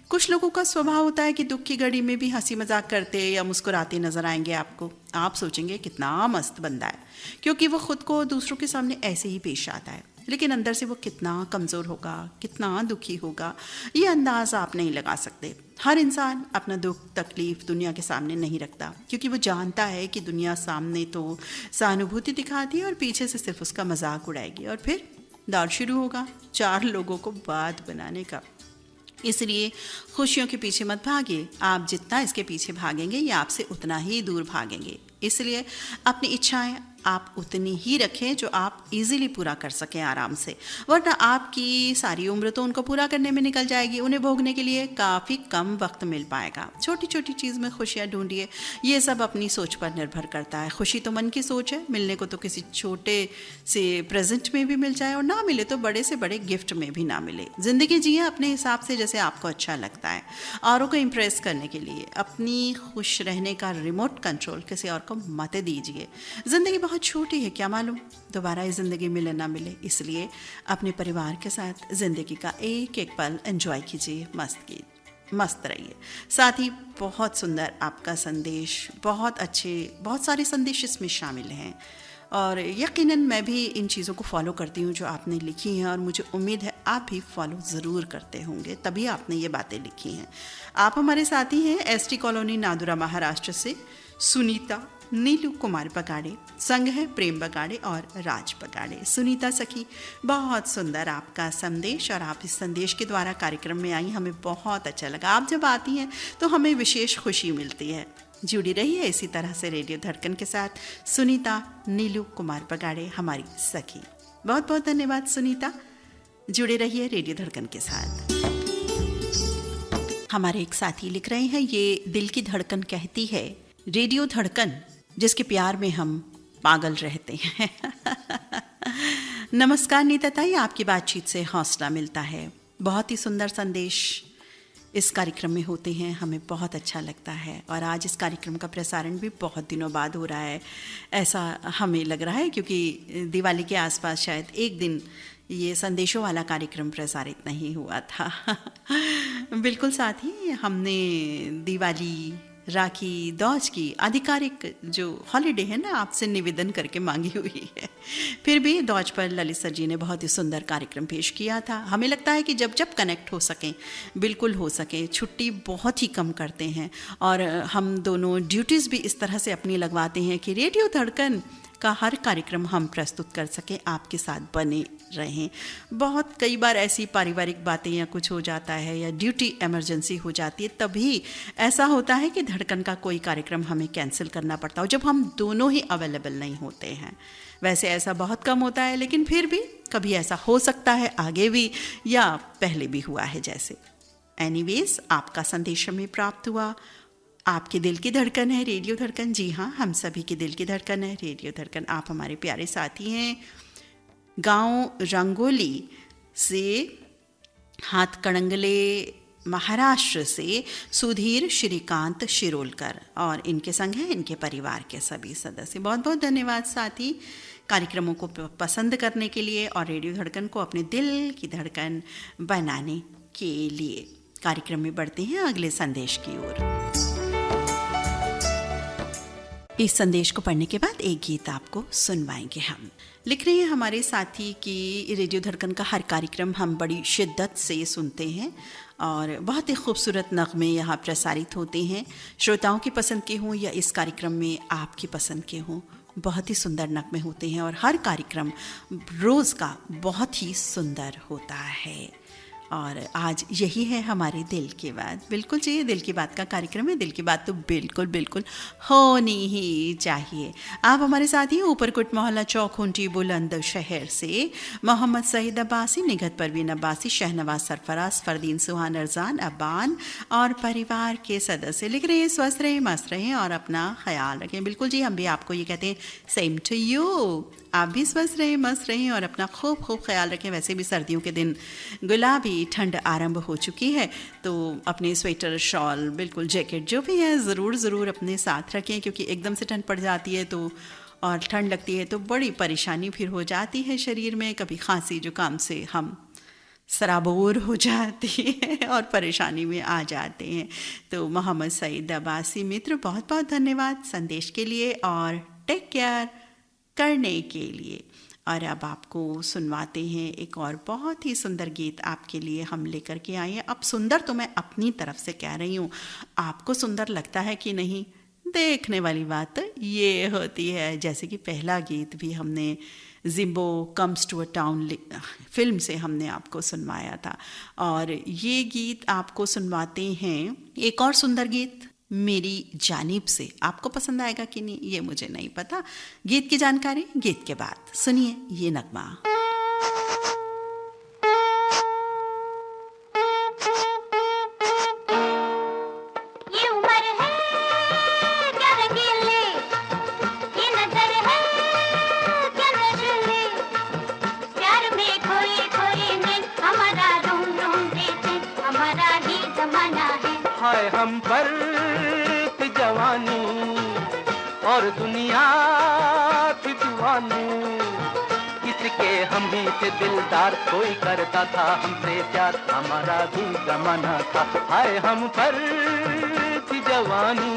कुछ लोगों का स्वभाव होता है कि दुख की घड़ी में भी हंसी मजाक करते या मुस्कुराते नजर आएंगे आपको। आप सोचेंगे कितना मस्त बंदा है, क्योंकि वो खुद को दूसरों के सामने ऐसे ही पेश आता है, लेकिन अंदर से वो कितना कमज़ोर होगा, कितना दुखी होगा, ये अंदाज़ आप नहीं लगा सकते। हर इंसान अपना दुख तकलीफ़ दुनिया के सामने नहीं रखता, क्योंकि वो जानता है कि दुनिया सामने तो सहानुभूति दिखाती है और पीछे से सिर्फ उसका मजाक उड़ाएगी, और फिर दौर शुरू होगा 4 लोगों को बात बनाने का। इसलिए खुशियों के पीछे मत भागिए, आप जितना इसके पीछे भागेंगे ये आपसे उतना ही दूर भागेंगे। इसलिए अपनी इच्छाएं आप उतनी ही रखें जो आप इजीली पूरा कर सकें आराम से, वरना आपकी सारी उम्र तो उनको पूरा करने में निकल जाएगी, उन्हें भोगने के लिए काफ़ी कम वक्त मिल पाएगा। छोटी छोटी चीज़ में खुशियाँ ढूंढिए, ये सब अपनी सोच पर निर्भर करता है। खुशी तो मन की सोच है, मिलने को तो किसी छोटे से प्रेजेंट में भी मिल जाए और ना मिले तो बड़े से बड़े गिफ्ट में भी ना मिले। ज़िंदगी जिए अपने हिसाब से जैसे आपको अच्छा लगता है। औरों को इम्प्रेस करने के लिए अपनी खुश रहने का रिमोट कंट्रोल किसी और को मत दीजिए। ज़िंदगी बहुत छोटी है, क्या मालूम दोबारा ये ज़िंदगी मिले ना मिले, इसलिए अपने परिवार के साथ ज़िंदगी का एक एक पल एंजॉय कीजिए, मस्त रहिए। साथ ही बहुत सुंदर आपका संदेश, बहुत अच्छे, बहुत सारे संदेश इसमें शामिल हैं और यकीनन मैं भी इन चीज़ों को फॉलो करती हूँ जो आपने लिखी हैं, और मुझे उम्मीद है आप भी फॉलो ज़रूर करते होंगे, तभी आपने ये बातें लिखी हैं। आप हमारे साथी हैं एसटी कॉलोनी नादुरा महाराष्ट्र से सुनीता नीलू कुमार बगाड़े, संग है प्रेम बगाड़े और राज बगाड़े। सुनीता सखी, बहुत सुंदर आपका संदेश, और आप इस संदेश के द्वारा कार्यक्रम में आई, हमें बहुत अच्छा लगा। आप जब आती हैं तो हमें विशेष खुशी मिलती है। जुड़ी रही है इसी तरह से रेडियो धड़कन के साथ सुनीता नीलू कुमार बगाड़े, हमारी सखी। बहुत बहुत धन्यवाद सुनीता, जुड़े रहिए रेडियो धड़कन के साथ। हमारे एक साथी लिख रहे हैं, ये दिल की धड़कन कहती है, रेडियो धड़कन जिसके प्यार में हम पागल रहते हैं। नमस्कार नीता ताई, आपकी बातचीत से हौसला मिलता है। बहुत ही सुंदर संदेश इस कार्यक्रम में होते हैं, हमें बहुत अच्छा लगता है। और आज इस कार्यक्रम का प्रसारण भी बहुत दिनों बाद हो रहा है, ऐसा हमें लग रहा है, क्योंकि दिवाली के आसपास शायद एक दिन ये संदेशों वाला कार्यक्रम प्रसारित नहीं हुआ था। बिल्कुल साथी, हमने दिवाली, राखी, दौज की आधिकारिक जो हॉलीडे है ना, आपसे निवेदन करके मांगी हुई है। फिर भी दौज पर ललित सर जी ने बहुत ही सुंदर कार्यक्रम पेश किया था। हमें लगता है कि जब जब कनेक्ट हो सकें, बिल्कुल हो सके। छुट्टी बहुत ही कम करते हैं और हम दोनों ड्यूटीज़ भी इस तरह से अपनी लगवाते हैं कि रेडियो धड़कन का हर कार्यक्रम हम प्रस्तुत कर सकें, आपके साथ बने रहें। बहुत कई बार ऐसी पारिवारिक बातें या कुछ हो जाता है या ड्यूटी इमरजेंसी हो जाती है, तभी ऐसा होता है कि धड़कन का कोई कार्यक्रम हमें कैंसिल करना पड़ता हो, जब हम दोनों ही अवेलेबल नहीं होते हैं। वैसे ऐसा बहुत कम होता है, लेकिन फिर भी कभी ऐसा हो सकता है, आगे भी या पहले भी हुआ है जैसे। एनीवेज, आपका संदेश हमें प्राप्त हुआ। आपके दिल की धड़कन है रेडियो धड़कन। जी हाँ, हम सभी के दिल की धड़कन है रेडियो धड़कन। आप हमारे प्यारे साथी हैं। गांव रंगोली से, हाथ कड़ंगले महाराष्ट्र से सुधीर श्रीकांत शिरोलकर, और इनके संग हैं इनके परिवार के सभी सदस्य। बहुत बहुत धन्यवाद साथी, कार्यक्रमों को पसंद करने के लिए और रेडियो धड़कन को अपने दिल की धड़कन बनाने के लिए। कार्यक्रम में बढ़ते हैं अगले संदेश की ओर। इस संदेश को पढ़ने के बाद एक गीत आपको सुनवाएंगे हम। लिख रहे हैं हमारे साथी कि रेडियो धड़कन का हर कार्यक्रम हम बड़ी शिद्दत से सुनते हैं और बहुत ही खूबसूरत नगमे यहाँ प्रसारित होते हैं। श्रोताओं की पसंद के हों या इस कार्यक्रम में आपकी पसंद के हों, बहुत ही सुंदर नगमे होते हैं और हर कार्यक्रम रोज़ का बहुत ही सुंदर होता है। और आज यही है हमारे दिल की बात। बिल्कुल चाहिए, दिल की बात का कार्यक्रम है, दिल की बात तो बिल्कुल बिल्कुल होनी ही चाहिए। आप हमारे साथ ही ऊपरकोट मोहल्ला चौक खूंटी बुलंदशहर से मोहम्मद सईद अब्बासी, निगत परवीन अब्बासी, शहनवाज सरफराज, फरदीन सुहान, अरजान अबान और परिवार के सदस्य लिख रहे हैं, स्वस्थ रहें, मस्त रहें और अपना ख्याल रखें। बिल्कुल जी, हम भी आपको ये कहते हैं, सेम टू यू। आप भी स्वस्थ रहें, मस्त रहें और अपना खूब खूब ख्याल रखें। वैसे भी सर्दियों के दिन गुलाबी ठंड आरंभ हो चुकी है, तो अपने स्वेटर, शॉल, बिल्कुल जैकेट जो भी है ज़रूर अपने साथ रखें, क्योंकि एकदम से ठंड पड़ जाती है तो और ठंड लगती है तो बड़ी परेशानी फिर हो जाती है शरीर में। कभी खांसी जुकाम से हम सराबोर हो जाती है और परेशानी में आ जाते हैं। तो मोहम्मद सईद अब्बासी मित्र, बहुत बहुत धन्यवाद संदेश के लिए और टेक केयर करने के लिए। और अब आपको सुनवाते हैं एक और बहुत ही सुंदर गीत आपके लिए हम लेकर के आए हैं। अब सुंदर तो मैं अपनी तरफ से कह रही हूँ, आपको सुंदर लगता है कि नहीं, देखने वाली बात ये होती है। जैसे कि पहला गीत भी हमने Jimbo comes to a town film से हमने आपको सुनवाया था, और ये गीत आपको सुनवाते हैं एक और सुंदर गीत मेरी जानिब से। आपको पसंद आएगा कि नहीं ये मुझे नहीं पता। गीत की जानकारी गीत के बाद। सुनिए ये नगमा। ये उम्र है क्या रंगीले, ये नजर है क्या नशीले, प्यार में खोए खोए में हमारा रूम रूम देते, हमारा ही जमाना है। हाय हम पर जवानी और दुनिया थी दीवानी, किसके हम ही थे दिलदार, कोई करता था हमसे प्यार, हमारा भी जमाना था। हाय हम पर थी जवानी।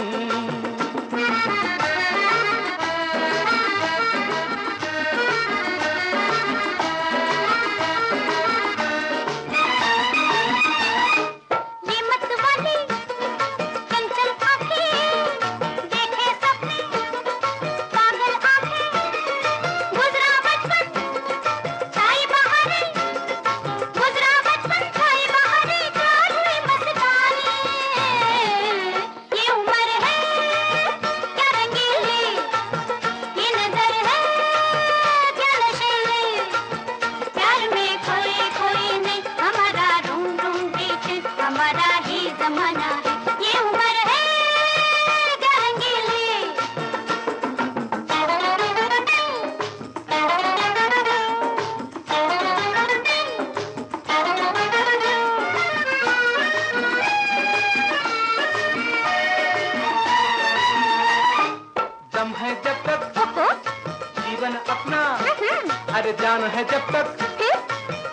है जब तक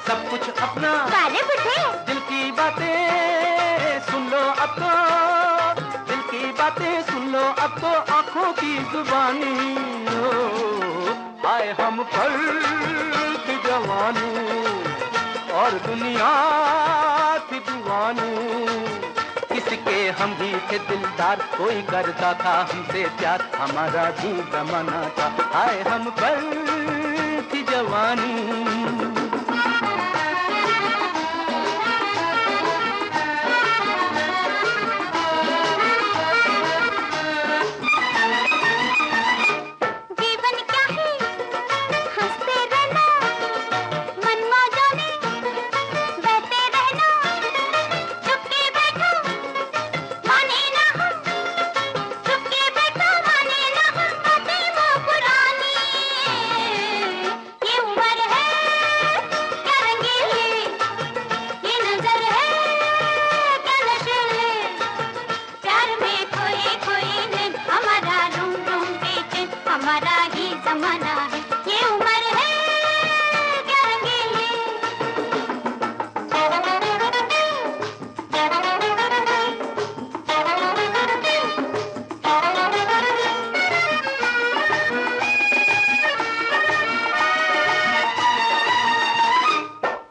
सब कुछ अपना, काले बुढ़े दिल की बातें सुन लो अब तो, दिल की बातें सुन लो अब तो, आंखों की जुबानी आए हम पर की जवानी और दुनिया थी दीवानी। किसके हम ही थे दिलदार, कोई करता था हमसे प्यार, हमारा भी जमाना था, आए हम पर थी जवानी।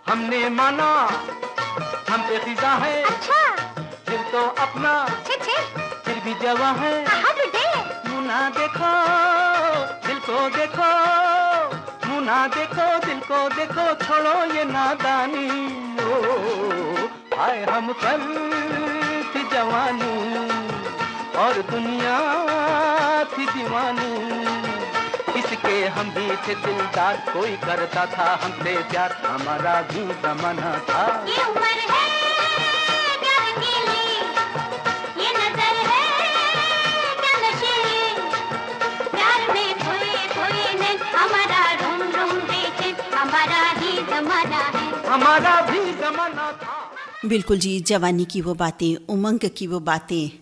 हमने माना हम पे फिजा है, अच्छा दिल तो अपना फिर भी जवां है। मुना देखो दिल को देखो, मुना देखो दिल को देखो, छोड़ो ये नादानी, ओ आए हम पर थी जवानी और दुनिया थी दीवानी। इसके हम भी थे दिलदार, कोई करता था हमसे प्यार, हमारा भी जमाना था। ये उम्र है क्या रंगीली, ये नजर है क्या नशीली, प्यार में खोए खोए ने हमारा रूम रूम बेचे, हमारा ही जमाना है, हमारा भी जमाना था। बिल्कुल जी, जवानी की वो बातें, उमंग की वो बातें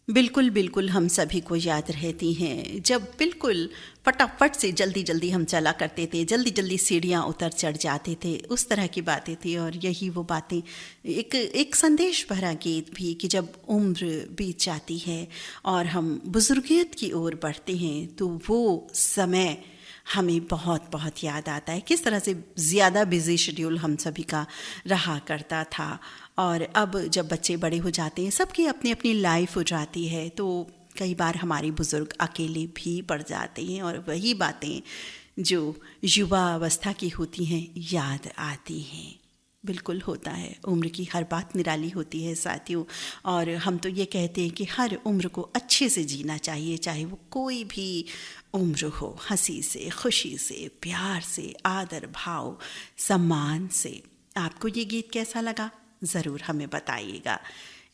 बिल्कुल बिल्कुल हम सभी को याद रहती हैं। जब बिल्कुल फटाफट से जल्दी जल्दी हम चला करते थे, जल्दी जल्दी सीढ़ियाँ उतर चढ़ जाते थे, उस तरह की बातें थी। और यही वो बातें, एक संदेश भरा गीत भी कि जब उम्र बीत जाती है और हम बुजुर्गियत की ओर बढ़ते हैं तो वो समय हमें बहुत बहुत याद आता है, किस तरह से ज़्यादा बिजी शेड्यूल हम सभी का रहा करता था। और अब जब बच्चे बड़े हो जाते हैं, सबकी अपनी अपनी लाइफ हो जाती है, तो कई बार हमारे बुज़ुर्ग अकेले भी पड़ जाते हैं और वही बातें जो युवा अवस्था की होती हैं याद आती हैं। बिल्कुल होता है, उम्र की हर बात निराली होती है साथियों। और हम तो ये कहते हैं कि हर उम्र को अच्छे से जीना चाहिए, चाहे वो कोई भी उम्र हो, हंसी से, खुशी से, प्यार से, आदर भाव, सम्मान से। आपको ये गीत कैसा लगा ज़रूर हमें बताइएगा।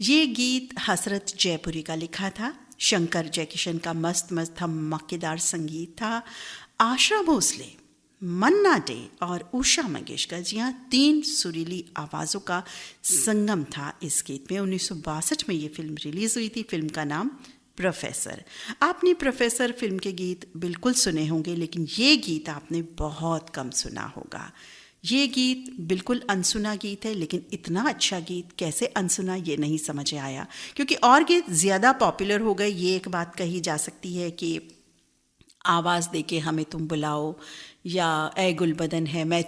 ये गीत हसरत जयपुरी का लिखा था, शंकर जयकिशन का मस्त मस्त धमाकेदार संगीत था, आशा भोसले, मन्ना डे और उषा मंगेशकर, जी हाँ, 3 सुरीली आवाज़ों का संगम था इस गीत में। 1962 में ये फिल्म रिलीज़ हुई थी। फिल्म का नाम प्रोफेसर। आपने प्रोफेसर फिल्म के गीत बिल्कुल सुने होंगे, लेकिन ये गीत आपने बहुत कम सुना होगा। ये गीत बिल्कुल अनसुना गीत है, लेकिन इतना अच्छा गीत कैसे अनसुना ये नहीं समझ आया, क्योंकि और गीत ज़्यादा पॉपुलर हो गए। ये एक बात कही जा सकती है कि आवाज़ दे के हमें तुम बुलाओ, या ए गुलबदन है, मैं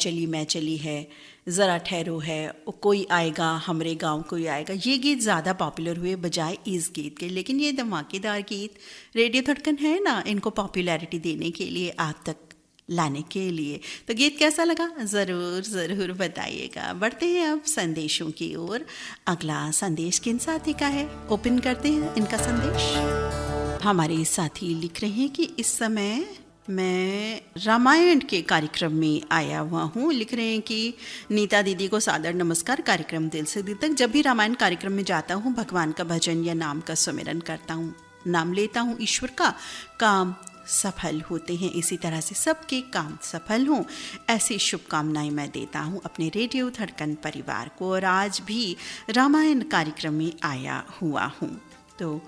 चली है, ज़रा ठहरो है, कोई आएगा हमरे गांव कोई आएगा, ये गीत ज़्यादा पॉपुलर हुए बजाय इस गीत के। लेकिन ये धमाकेदार गीत रेडियो धड़कन है ना, इनको पॉपुलैरिटी देने के लिए, आप तक लाने के लिए। तो गीत कैसा लगा ज़रूर ज़रूर बताइएगा। बढ़ते हैं अब संदेशों की ओर। अगला संदेश किन साथी का है, ओपन करते हैं इनका संदेश। हमारे साथी लिख रहे हैं कि इस समय मैं रामायण के कार्यक्रम में आया हुआ हूँ। लिख रहे हैं कि नीता दीदी को सादर नमस्कार, कार्यक्रम दिल से दिल तक। जब भी रामायण कार्यक्रम में जाता हूँ, भगवान का भजन या नाम का सुमिरन करता हूँ, नाम लेता हूँ ईश्वर का, काम सफल होते हैं। इसी तरह से सबके काम सफल हों, ऐसी शुभकामनाएं मैं देता हूं अपने रेडियो धड़कन परिवार को। और आज भी रामायण कार्यक्रम में आया हुआ हूं। तो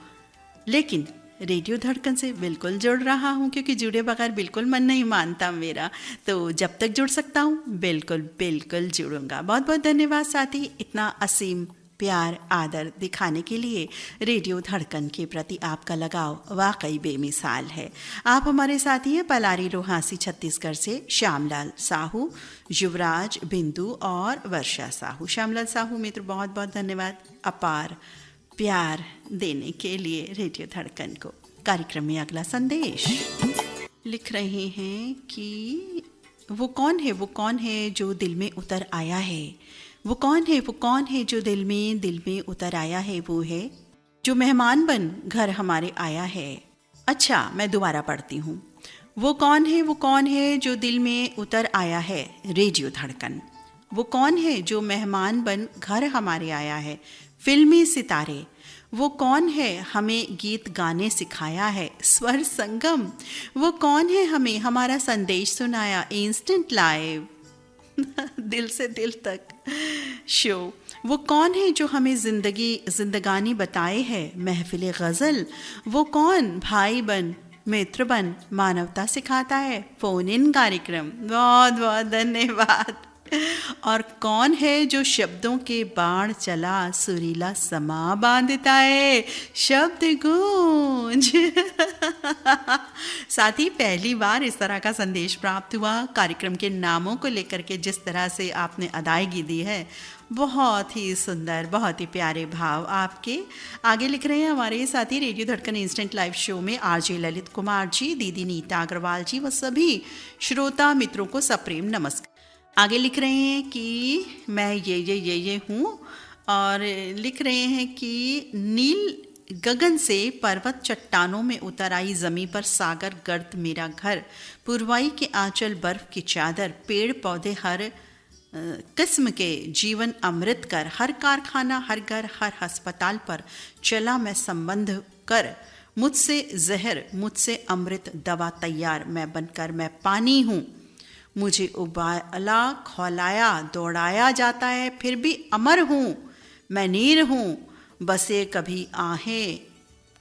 लेकिन रेडियो धड़कन से बिल्कुल जुड़ रहा हूँ, क्योंकि जुड़े बगैर बिल्कुल मन नहीं मानता मेरा। तो जब तक जुड़ सकता हूँ बिल्कुल बिल्कुल जुड़ूंगा। बहुत बहुत धन्यवाद साथी, इतना असीम प्यार आदर दिखाने के लिए। रेडियो धड़कन के प्रति आपका लगाव वाकई बेमिसाल है। आप हमारे साथी हैं पलारी रोहासी छत्तीसगढ़ से श्यामलाल साहू, युवराज, बिंदु और वर्षा साहू। श्यामलाल साहू मित्र, बहुत बहुत धन्यवाद अपार प्यार देने के लिए रेडियो धड़कन को। कार्यक्रम में अगला संदेश लिख रहे हैं कि वो कौन है जो दिल में उतर आया है। वो कौन है जो दिल में उतर आया है। वो है जो मेहमान बन घर हमारे आया है। अच्छा, मैं दोबारा पढ़ती हूँ। वो कौन है जो दिल में उतर आया है। रेडियो धड़कन। वो कौन है जो मेहमान बन घर हमारे आया है। फिल्मी सितारे। वो कौन है हमें गीत गाने सिखाया है। स्वर संगम। वो कौन है हमें हमारा संदेश सुनाया। इंस्टेंट लाइव दिल से दिल तक शो। वो कौन है जो हमें जिंदगानी बताए है। महफिल गज़ल। वो कौन भाई बन मित्र बन मानवता सिखाता है। फोन इन कार्यक्रम। बहुत बहुत धन्यवाद। और कौन है जो शब्दों के बाण चला सुरीला समा बांधता है। शब्द गूंज। साथ ही पहली बार इस तरह का संदेश प्राप्त हुआ। कार्यक्रम के नामों को लेकर के जिस तरह से आपने अदायगी दी है, बहुत ही सुंदर, बहुत ही प्यारे भाव आपके। आगे लिख रहे हैं हमारे साथी रेडियो धड़कन इंस्टेंट लाइव शो में आरजे ललित कुमार जी, दीदी नीता अग्रवाल जी व सभी श्रोता मित्रों को सप्रेम नमस्कार। आगे लिख रहे हैं कि मैं ये हूँ, और लिख रहे हैं कि नील गगन से पर्वत चट्टानों में उतर आई जमी पर सागर गर्द मेरा घर। पुरवाई के आंचल बर्फ की चादर। पेड़ पौधे हर किस्म के जीवन अमृत कर। हर कारखाना हर घर हर अस्पताल पर चला मैं संबंध कर। मुझसे जहर मुझसे अमृत दवा तैयार। मैं बनकर मैं पानी हूँ। मुझे उबाला खौलाया दौड़ाया जाता है, फिर भी अमर हूँ। मैं नीर हूँ बसे कभी आहें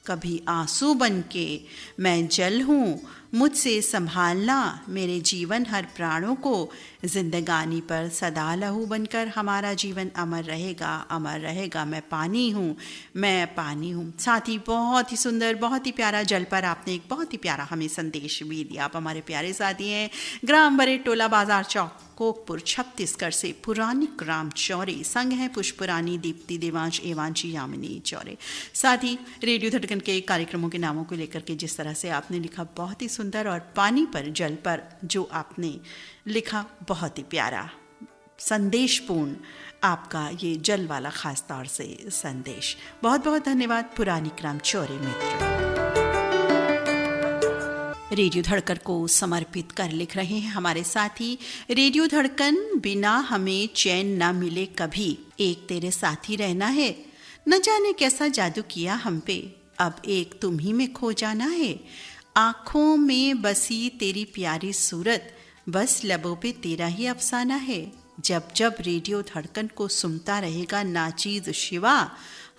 कभी आंसू बन के। मैं जल हूँ मुझसे संभालना मेरे जीवन हर प्राणों को। जिंदगानी पर सदा लहू बनकर हमारा जीवन अमर रहेगा। मैं पानी हूँ। साथ ही बहुत ही सुंदर, बहुत ही प्यारा जल पर आपने एक बहुत ही प्यारा हमें संदेश भी दिया। आप हमारे प्यारे साथी हैं ग्राम बरे टोला बाजार चौक कोकपुर छत्तीसगढ़ से पुरानी ग्राम चौरे। संग है पुष्परानी, दीप्ति, देवांश, एवांशी, यामिनी चौरे। साथ ही रेडियो धड़कन के कार्यक्रमों के नामों को लेकर के जिस तरह से आपने लिखा, बहुत ही सुंदर। और पानी पर जल पर जो आपने लिखा, बहुत ही प्यारा संदेशपूर्ण आपका ये जल वाला खास तौर से संदेश। बहुत बहुत धन्यवाद पुरानी ग्राम चौरे मित्र। रेडियो धड़कन को समर्पित कर लिख रहे हैं हमारे साथी। रेडियो धड़कन बिना हमें चैन ना मिले कभी। एक तेरे साथी रहना है। न जाने कैसा जादू किया हम पे। अब एक तुम ही में खो जाना है। आँखों में बसी तेरी प्यारी सूरत। बस लबों पे तेरा ही अफसाना है। जब जब रेडियो धड़कन को सुनता रहेगा नाचीज शिवा।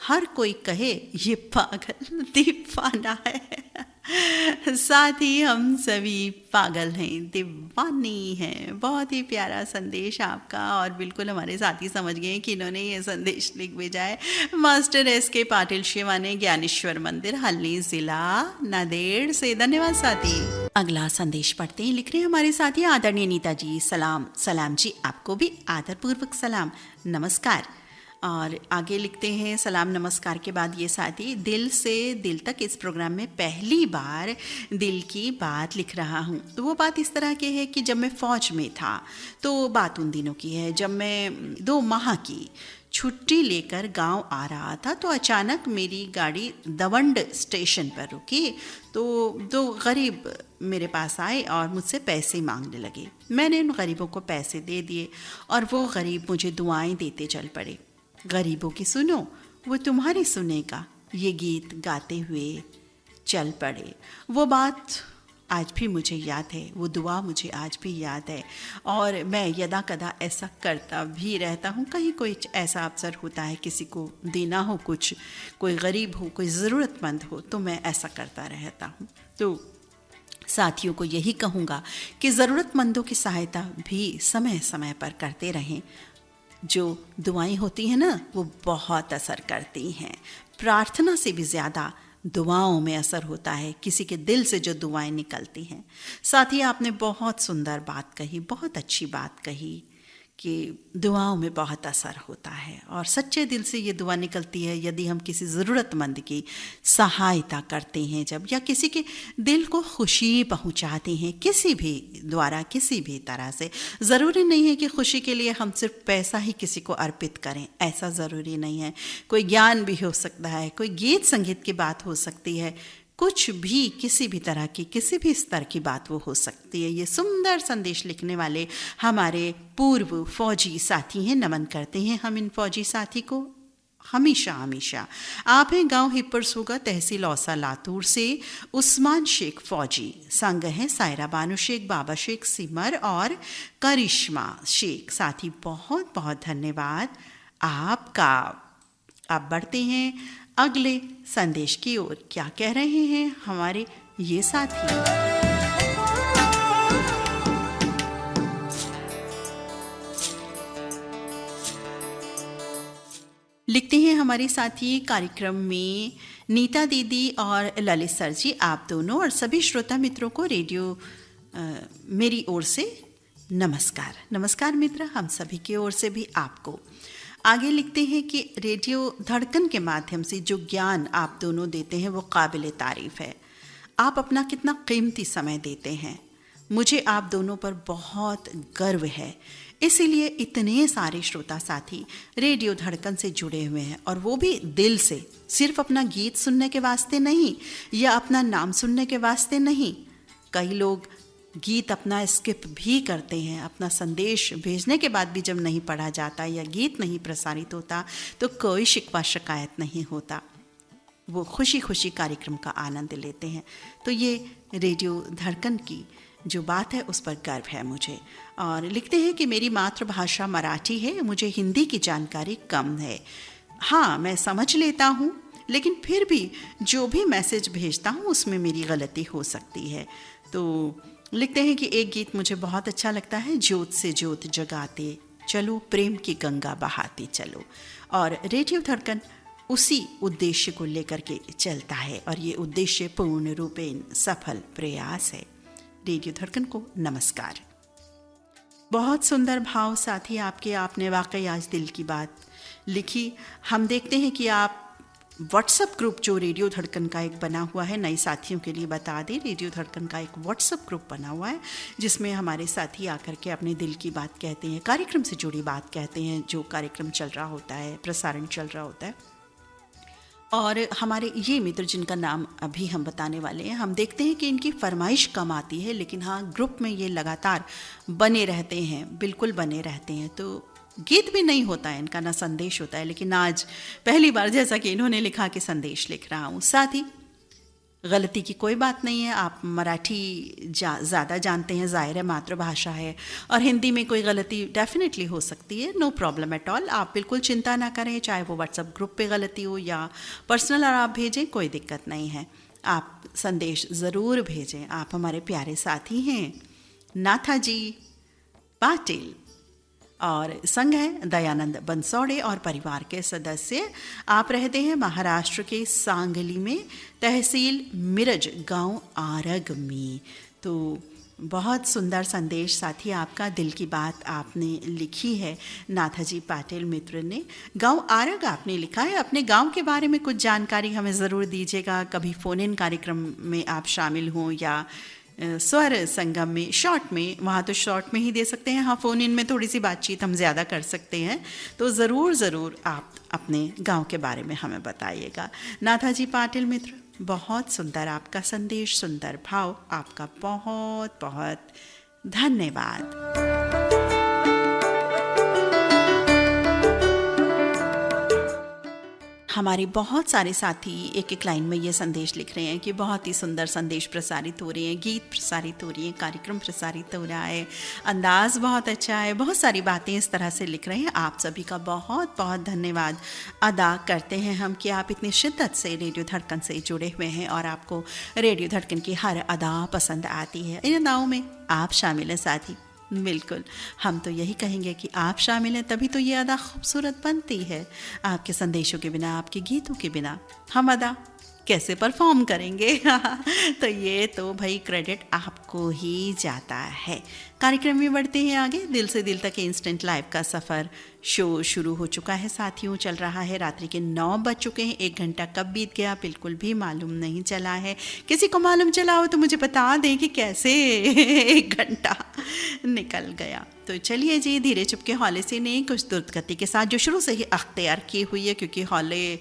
हर कोई कहे ये पागल दीवाना है। साथ ही हम सभी पागल हैं, दीवानी हैं। बहुत ही प्यारा संदेश आपका, और बिल्कुल हमारे साथी समझ गए कि इन्होंने ये संदेश लिख भेजा है। Master SK. पाटिल शिवा ने, ज्ञानेश्वर मंदिर, हल्ली जिला नांदेड़ से। धन्यवाद साथी। अगला संदेश पढ़ते हैं। लिख रहे हैं हमारे साथी आदरणीय नीता जी। सलाम जी, आपको भी आदरपूर्वक सलाम नमस्कार। और आगे लिखते हैं सलाम नमस्कार के बाद ये साथी, दिल से दिल तक इस प्रोग्राम में पहली बार दिल की बात लिख रहा हूँ। तो वो बात इस तरह की है कि जब मैं फ़ौज में था, तो बात उन दिनों की है जब मैं 2 माह की छुट्टी लेकर गांव आ रहा था। तो अचानक मेरी गाड़ी दवंड स्टेशन पर रुकी। तो 2 गरीब मेरे पास आए और मुझसे पैसे मांगने लगे। मैंने उन गरीबों को पैसे दे दिए और वो गरीब मुझे दुआएं देते चल पड़े। गरीबों की सुनो वो तुम्हारी सुनेगा, ये गीत गाते हुए चल पड़े। वो बात आज भी मुझे याद है, वो दुआ मुझे आज भी याद है और मैं यदा कदा ऐसा करता भी रहता हूँ। कहीं कोई ऐसा अवसर होता है, किसी को देना हो कुछ, कोई गरीब हो, कोई ज़रूरतमंद हो, तो मैं ऐसा करता रहता हूँ। तो साथियों को यही कहूँगा कि ज़रूरतमंदों की सहायता भी समय समय पर करते रहें। जो दुआएं होती हैं ना, वो बहुत असर करती हैं। प्रार्थना से भी ज़्यादा दुआओं में असर होता है, किसी के दिल से जो दुआएं निकलती हैं। साथ ही आपने बहुत सुंदर बात कही, बहुत अच्छी बात कही कि दुआओं में बहुत असर होता है और सच्चे दिल से ये दुआ निकलती है यदि हम किसी ज़रूरतमंद की सहायता करते हैं जब, या किसी के दिल को खुशी पहुंचाते हैं किसी भी द्वारा, किसी भी तरह से। ज़रूरी नहीं है कि खुशी के लिए हम सिर्फ पैसा ही किसी को अर्पित करें, ऐसा ज़रूरी नहीं है। कोई ज्ञान भी हो सकता है, कोई गीत संगीत की बात हो सकती है, कुछ भी, किसी भी तरह की, किसी भी स्तर की बात वो हो सकती है। ये सुंदर संदेश लिखने वाले हमारे पूर्व फौजी साथी हैं, नमन करते हैं हम इन फौजी साथी को हमेशा हमेशा। आप हैं गांव हिप्परसोगा, तहसील औसा, लातूर से उस्मान शेख फौजी। संग हैं सायरा बानो शेख, बाबा शेख सिमर और करिश्मा शेख। साथी बहुत बहुत धन्यवाद आपका। आप बढ़ते हैं अगले संदेश की ओर। क्या कह रहे हैं हमारे ये साथी? लिखते हैं हमारे साथी कार्यक्रम में नीता दीदी और ललित सर जी, आप दोनों और सभी श्रोता मित्रों को रेडियो मेरी ओर से नमस्कार। नमस्कार मित्र, हम सभी की ओर से भी आपको। आगे लिखते हैं कि रेडियो धड़कन के माध्यम से जो ज्ञान आप दोनों देते हैं वो काबिल तारीफ़ है। आप अपना कितना कीमती समय देते हैं, मुझे आप दोनों पर बहुत गर्व है। इसीलिए इतने सारे श्रोता साथी रेडियो धड़कन से जुड़े हुए हैं और वो भी दिल से, सिर्फ अपना गीत सुनने के वास्ते नहीं या अपना नाम सुनने के वास्ते नहीं। कई लोग गीत अपना स्किप भी करते हैं, अपना संदेश भेजने के बाद भी जब नहीं पढ़ा जाता या गीत नहीं प्रसारित होता तो कोई शिकवा शिकायत नहीं होता, वो खुशी खुशी कार्यक्रम का आनंद लेते हैं। तो ये रेडियो धड़कन की जो बात है उस पर गर्व है मुझे। और लिखते हैं कि मेरी मातृभाषा मराठी है, मुझे हिंदी की जानकारी कम है। हाँ, मैं समझ लेता हूँ, लेकिन फिर भी जो भी मैसेज भेजता हूँ उसमें मेरी गलती हो सकती है। तो लिखते हैं कि एक गीत मुझे बहुत अच्छा लगता है, ज्योत से ज्योत जगाते चलो, प्रेम की गंगा बहाते चलो। और रेडियो धड़कन उसी उद्देश्य को लेकर के चलता है और ये उद्देश्य पूर्ण रूपेण सफल प्रयास है। रेडियो धड़कन को नमस्कार। बहुत सुंदर भाव साथी आपके, आपने वाकई आज दिल की बात लिखी। हम देखते हैं कि आप व्हाट्सएप ग्रुप जो रेडियो धड़कन का एक बना हुआ है, नए साथियों के लिए बता दें, रेडियो धड़कन का एक व्हाट्सएप ग्रुप बना हुआ है जिसमें हमारे साथी आकर के अपने दिल की बात कहते हैं, कार्यक्रम से जुड़ी बात कहते हैं, जो कार्यक्रम चल रहा होता है, प्रसारण चल रहा होता है। और हमारे ये मित्र जिनका नाम अभी हम बताने वाले हैं, हम देखते हैं कि इनकी फरमाइश कम आती है, लेकिन हाँ, ग्रुप में ये लगातार बने रहते हैं, बिल्कुल बने रहते हैं। तो गीत भी नहीं होता है इनका, ना संदेश होता है, लेकिन आज पहली बार जैसा कि इन्होंने लिखा कि संदेश लिख रहा हूँ। साथ ही गलती की कोई बात नहीं है, आप मराठी ज़्यादा जानते हैं, ज़ाहिर है मातृभाषा है, और हिंदी में कोई गलती डेफिनेटली हो सकती है, नो प्रॉब्लम एट ऑल। आप बिल्कुल चिंता ना करें, चाहे वो व्हाट्सएप ग्रुप पे गलती हो या पर्सनल आप भेजें, कोई दिक्कत नहीं है। आप संदेश ज़रूर भेजें। आप हमारे प्यारे साथी हैं नाथाजी पाटिल और संग है दयानंद बंसोड़े और परिवार के सदस्य। आप रहते हैं महाराष्ट्र के सांगली में, तहसील मिरज, गांव आरग में। तो बहुत सुंदर संदेश साथी आपका, दिल की बात आपने लिखी है नाथाजी पाटिल मित्र ने। गांव आरग आपने लिखा है, अपने गांव के बारे में कुछ जानकारी हमें ज़रूर दीजिएगा। कभी फ़ोन इन कार्यक्रम में आप शामिल हों या स्वर संगम में, शॉर्ट में, वहाँ तो शॉर्ट में ही दे सकते हैं, हाँ फ़ोन इन में थोड़ी सी बातचीत हम ज़्यादा कर सकते हैं। तो ज़रूर आप अपने गांव के बारे में हमें बताइएगा। नाथाजी पाटिल मित्र, बहुत सुंदर आपका संदेश, सुंदर भाव, आपका बहुत बहुत धन्यवाद। हमारे बहुत सारे साथी एक एक लाइन में ये संदेश लिख रहे हैं कि बहुत ही सुंदर संदेश प्रसारित हो रहे हैं, गीत प्रसारित हो रही हैं, कार्यक्रम प्रसारित हो रहा है, अंदाज बहुत अच्छा है, बहुत सारी बातें इस तरह से लिख रहे हैं। आप सभी का बहुत बहुत धन्यवाद अदा करते हैं हम कि आप इतनी शिद्दत से रेडियो धड़कन से जुड़े हुए हैं और आपको रेडियो धड़कन की हर अदा पसंद आती है। इन अदाओं में आप शामिल हैं साथी। बिल्कुल, हम तो यही कहेंगे कि आप शामिल हैं तभी तो ये अदा खूबसूरत बनती है। आपके संदेशों के बिना, आपके गीतों के बिना हम अदा कैसे परफॉर्म करेंगे? तो ये तो भाई क्रेडिट आपको ही जाता है। कार्यक्रम में बढ़ते हैं आगे। दिल से दिल तक इंस्टेंट लाइव का सफ़र शो शुरू हो चुका है साथियों, चल रहा है। रात्रि के 9 बज चुके हैं। 1 घंटा कब बीत गया बिल्कुल भी मालूम नहीं चला है। किसी को मालूम चला हो तो मुझे बता दें कि कैसे 1 घंटा निकल गया। तो चलिए जी, धीरे चुपके हौले से नहीं, कुछ द्रुत गति के साथ जो शुरू से ही अख्तियार की हुई है, क्योंकि हौले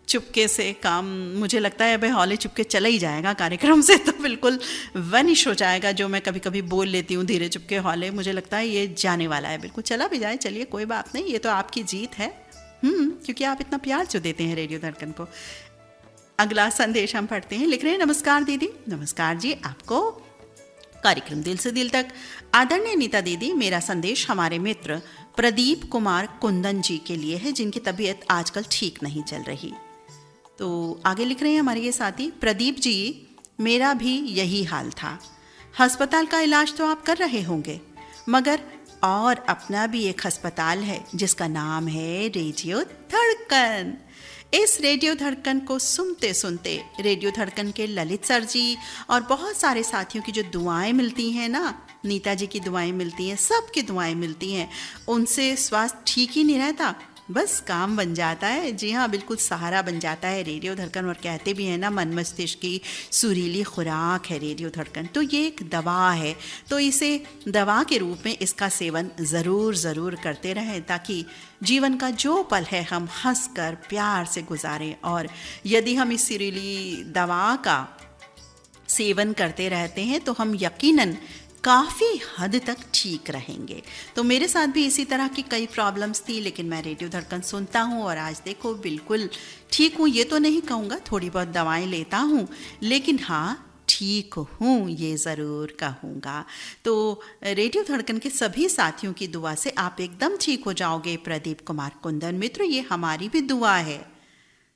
चुपके से काम मुझे लगता है भाई हौले चुपके चला ही जाएगा कार्यक्रम से, तो बिल्कुल वनिश हो जाएगा। जो मैं कभी कभी बोल लेती हूँ धीरे चुपके हौले, मुझे लगता है ये जाने वाला है, बिल्कुल चला भी जाए। चलिए कोई बात नहीं, ये तो आपकी जीत है, क्योंकि आप इतना प्यार जो देते हैं रेडियो धड़कन को। अगला संदेश हम पढ़ते हैं। लिख रहे हैं, नमस्कार दीदी। नमस्कार जी आपको। कार्यक्रम दिल से दिल तक। आदरणीय नीता दीदी, मेरा संदेश हमारे मित्र प्रदीप कुमार कुंदन जी के लिए है, जिनकी तबीयत आजकल ठीक नहीं चल रही। तो आगे लिख रहे हैं हमारे ये साथी, प्रदीप जी मेरा भी यही हाल था। अस्पताल का इलाज तो आप कर रहे होंगे, मगर और अपना भी एक अस्पताल है जिसका नाम है रेडियो धड़कन। इस रेडियो धड़कन को सुनते सुनते रेडियो धड़कन के ललित सर जी और बहुत सारे साथियों की जो दुआएं मिलती हैं ना, नीता जी की दुआएं मिलती हैं, सबकी दुआएं मिलती हैं, उनसे स्वास्थ्य ठीक ही नहीं रहता, बस काम बन जाता है। जी हाँ, बिल्कुल सहारा बन जाता है रेडियो धड़कन। और कहते भी हैं ना, मन मस्तिष्क की सुरीली खुराक है रेडियो धड़कन, तो ये एक दवा है। तो इसे दवा के रूप में इसका सेवन ज़रूर करते रहें, ताकि जीवन का जो पल है हम हंसकर प्यार से गुजारें। और यदि हम इस सुरीली दवा का सेवन करते रहते हैं तो हम यकीनन काफ़ी हद तक ठीक रहेंगे। तो मेरे साथ भी इसी तरह की कई प्रॉब्लम्स थी, लेकिन मैं रेडियो धड़कन सुनता हूँ और आज देखो बिल्कुल ठीक हूँ। ये तो नहीं कहूँगा, थोड़ी बहुत दवाएं लेता हूँ, लेकिन हाँ ठीक हूँ ये ज़रूर कहूँगा। तो रेडियो धड़कन के सभी साथियों की दुआ से आप एकदम ठीक हो जाओगे प्रदीप कुमार कुंदन मित्र, ये हमारी भी दुआ है।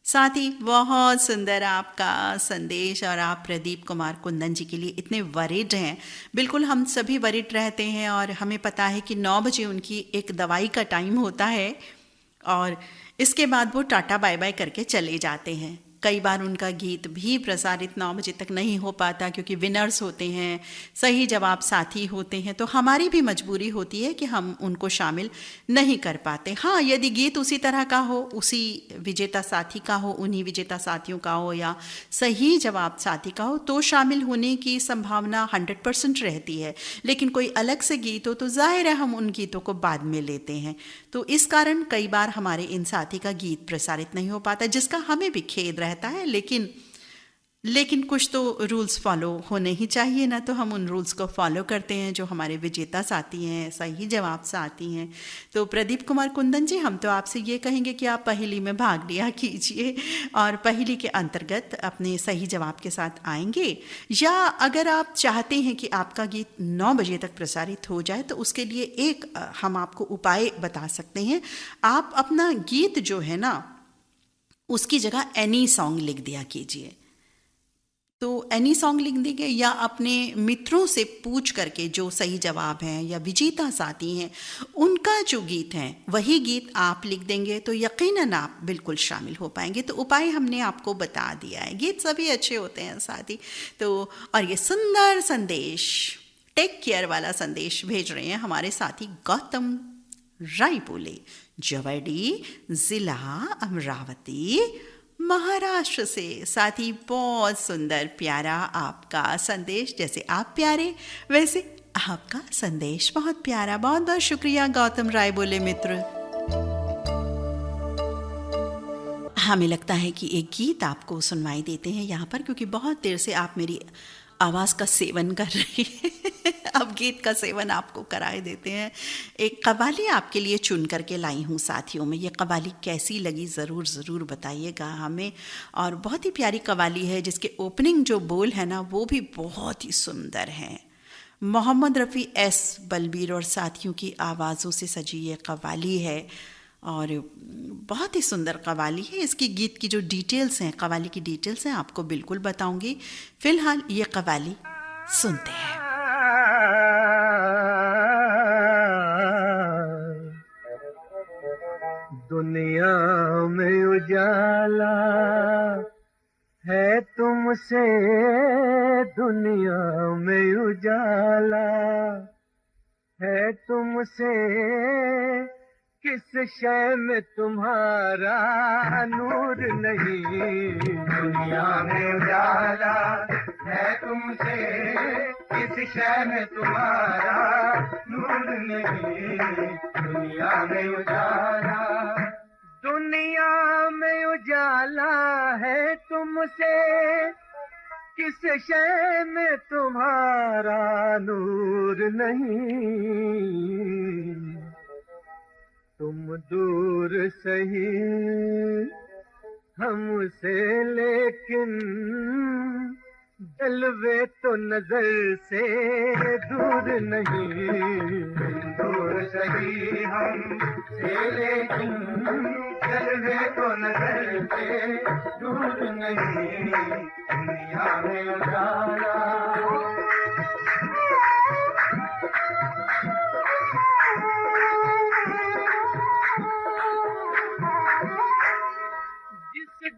साथ ही बहुत सुंदर आपका संदेश, और आप प्रदीप कुमार कुंदन जी के लिए इतने वरिड हैं। बिल्कुल हम सभी वरिड रहते हैं और हमें पता है कि 9 बजे उनकी एक दवाई का टाइम होता है और इसके बाद वो टाटा बाय बाय करके चले जाते हैं। कई बार उनका गीत भी प्रसारित 9 बजे तक नहीं हो पाता, क्योंकि विनर्स होते हैं, सही जवाब साथी होते हैं, तो हमारी भी मजबूरी होती है कि हम उनको शामिल नहीं कर पाते। हाँ, यदि गीत उसी तरह का हो, उसी विजेता साथी का हो, उन्हीं विजेता साथियों का हो, या सही जवाब साथी का हो, तो शामिल होने की संभावना 100% रहती है। लेकिन कोई अलग से गीत हो तो जाहिर है हम उन गीतों को बाद में लेते हैं। तो इस कारण कई बार हमारे इन साथी का गीत प्रसारित नहीं हो पाता, जिसका हमें भी खेद रहता है। लेकिन कुछ तो रूल्स फॉलो होने ही चाहिए ना, तो हम उन रूल्स को फॉलो करते हैं जो हमारे विजेता साथी हैं, सही जवाब साथी हैं। तो प्रदीप कुमार कुंदन जी, हम तो आपसे ये कहेंगे कि आप पहेली में भाग लिया कीजिए और पहेली के अंतर्गत अपने सही जवाब के साथ आएंगे। या अगर आप चाहते हैं कि आपका गीत 9 बजे तक प्रसारित हो जाए, तो उसके लिए एक हम आपको उपाय बता सकते हैं। आप अपना गीत जो है ना, उसकी जगह एनी सॉन्ग लिख दिया कीजिए। तो एनी सॉन्ग लिख देंगे, या अपने मित्रों से पूछ करके जो सही जवाब हैं या विजेता साथी हैं उनका जो गीत है वही गीत आप लिख देंगे, तो यकीनन आप बिल्कुल शामिल हो पाएंगे। तो उपाय हमने आपको बता दिया है, गीत सभी अच्छे होते हैं साथी। तो और ये सुंदर संदेश, टेक केयर वाला संदेश भेज रहे हैं हमारे साथी गौतम रायपोले, जवैडी, जिला अमरावती, महाराष्ट्र से। साथी बहुत सुंदर प्यारा आपका संदेश, जैसे आप प्यारे वैसे आपका संदेश बहुत प्यारा। बहुत बहुत शुक्रिया गौतम रायपोले मित्र। हमें लगता है कि एक गीत आपको सुनवाई देते हैं यहाँ पर, क्योंकि बहुत देर से आप मेरी आवाज़ का सेवन कर रही हैं। अब गीत का सेवन आपको कराए देते हैं। एक कव्वाली आपके लिए चुन करके लाई हूँ साथियों में। ये कव्वाली कैसी लगी ज़रूर बताइएगा हमें। और बहुत ही प्यारी कव्वाली है जिसके ओपनिंग जो बोल है ना वो भी बहुत ही सुंदर हैं। मोहम्मद रफ़ी एस बलबीर और साथियों की आवाज़ों से सजी ये कव्वाली है और बहुत ही सुंदर कव्वाली है। इसकी गीत की जो डिटेल्स हैं, कव्वाली की डिटेल्स हैं, आपको बिल्कुल बताऊंगी। फिलहाल ये कव्वाली सुनते हैं। दुनिया में उजाला है तुमसे, दुनिया में उजाला है तुमसे, किस शय में तुम्हारा नूर नहीं। दुनिया में उजाला है तुमसे, किस शय में तुम्हारा नूर नहीं। दुनिया में उजाला, दुनिया में उजाला है तुमसे, किस शय में तुम्हारा नूर नहीं। तुम दूर सही हमसे लेकिन जलवे तो नजर से दूर नहीं। तुम दूर सही हमसे लेकिन जलवे तो नजर से दूर नहीं। दुनिया में उजाला,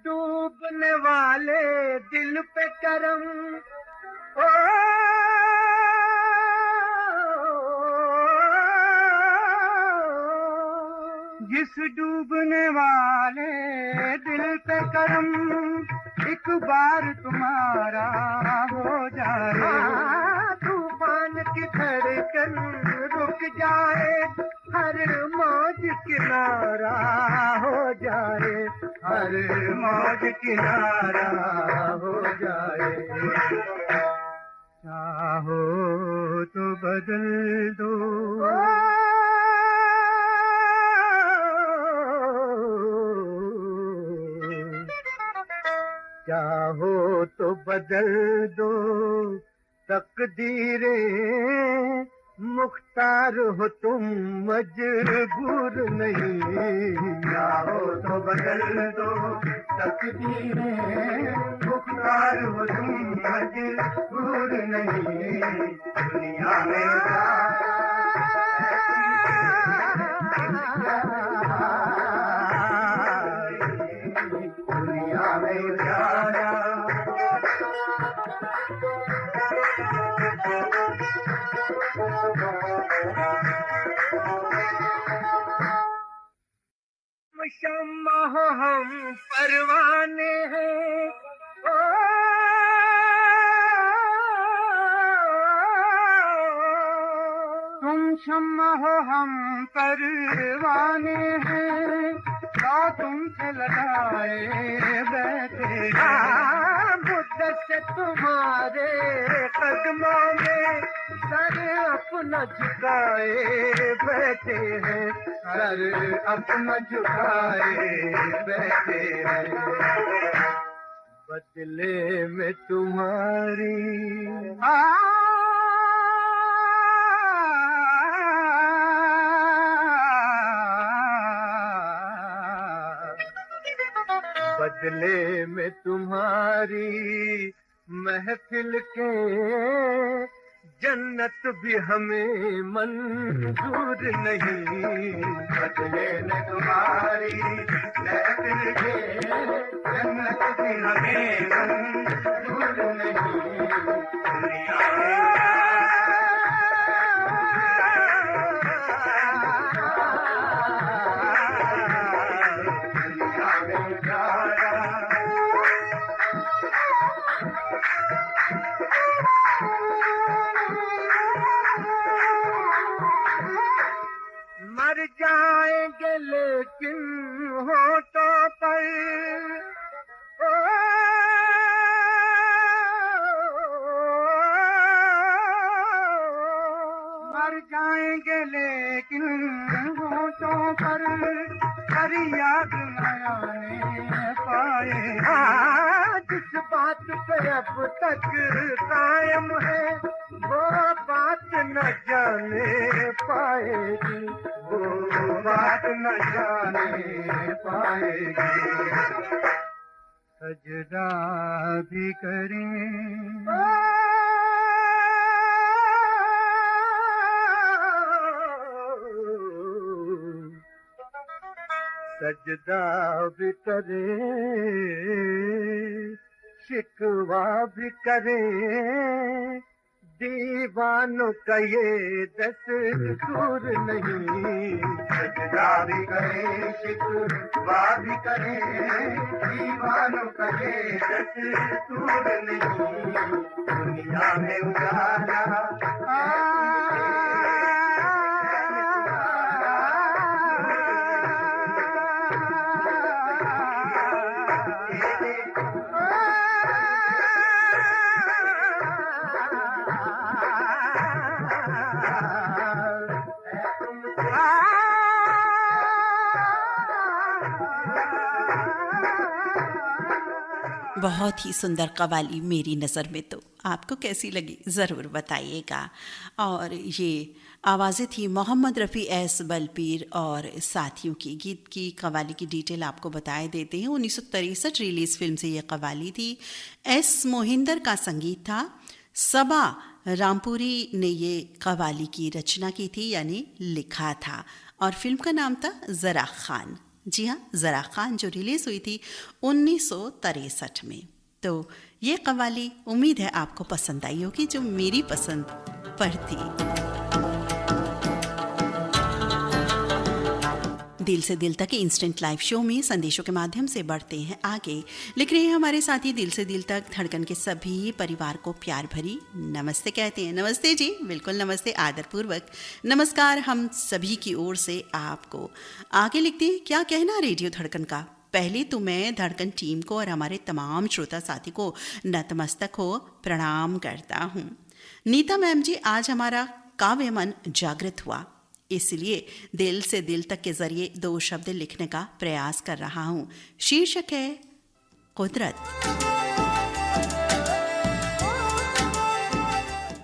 डूबने वाले दिल पे करम, ओ जिस डूबने वाले दिल पे करम, एक बार तुम्हारा हो जाए। तूफान की धड़कन रुक जाए, हर मौज किनारा हो जाए, हर मौज किनारा हो जाए। चाहो तो बदल दो, चाहो तो बदल दो तकदीरें, मुख्तार हो तुम मजबूर नहीं। चाहो तो बदल दो तकदीरें, मुख्तार हो तुम मजबूर नहीं। दुनिया में दुनिया में उजाला, शम्मा हो हम परवाने हैं, ओ तुम शम्मा हो हम परवाने हैं, तो तुमसे लगाए बैठे हैं। मुद्दत से तुम्हारे कदमों में सर अपना झुकाए बैठे हैं, सर अपना झुकाए बैठे हैं। बदले में तुम्हारी बदले में तुम्हारी महफिल के जन्नत भी हमें मंजूर नहीं। बदले में तुम्हारी महफिल के जन्नत भी हमें मंजूर नहीं। दुनिया मर जाएंगे लेकिन होठों पर ओ याद न आने पाए। हाँ, जिस बात पे अब तक कायम है वो बात न जाने पाएगी, वो बात न जाने पाएगी। सजदा भी करें सजदा भी करे, शिकवा भी करे, दीवानों का ये दस्तूर नहीं। सजदा भी करे, शिकवा भी करे, दीवानों का ये दस्तूर नहीं। दुनिया में उजाला बहुत ही सुंदर कव्वाली मेरी नज़र में। तो आपको कैसी लगी ज़रूर बताइएगा। और ये आवाज़ें थी मोहम्मद रफ़ी एस बलपीर और साथियों की। गीत की कव्वाली की डिटेल आपको बताए देते हैं। 1963 रिलीज़ फिल्म से ये कव्वाली थी। एस मोहिंदर का संगीत था। सबा रामपुरी ने ये कव्वाली की रचना की थी, यानी लिखा था। और फिल्म का नाम था ज़रा खान। जी हाँ, ज़रा खान, जो रिलीज़ हुई थी 1963 में। तो ये कव्वाली उम्मीद है आपको पसंद आई होगी, जो मेरी पसंद पर थी। दिल से दिल तक इंस्टेंट लाइव शो में संदेशों के माध्यम से बढ़ते हैं आगे। लिख रहे हैं हमारे साथी दिल से दिल तक धड़कन के सभी परिवार को प्यार भरी नमस्ते कहते हैं। नमस्ते जी, बिल्कुल नमस्ते, आदरपूर्वक नमस्कार हम सभी की ओर से आपको। आगे लिखते हैं, क्या कहना रेडियो धड़कन का। पहले तो मैं धड़कन टीम को और हमारे तमाम श्रोता साथी को नतमस्तक हो प्रणाम करता हूँ। नीता मैम जी, आज हमारा काव्य मन जागृत हुआ, इसलिए दिल से दिल तक के जरिए 2 शब्द लिखने का प्रयास कर रहा हूँ। शीर्षक है कुदरत।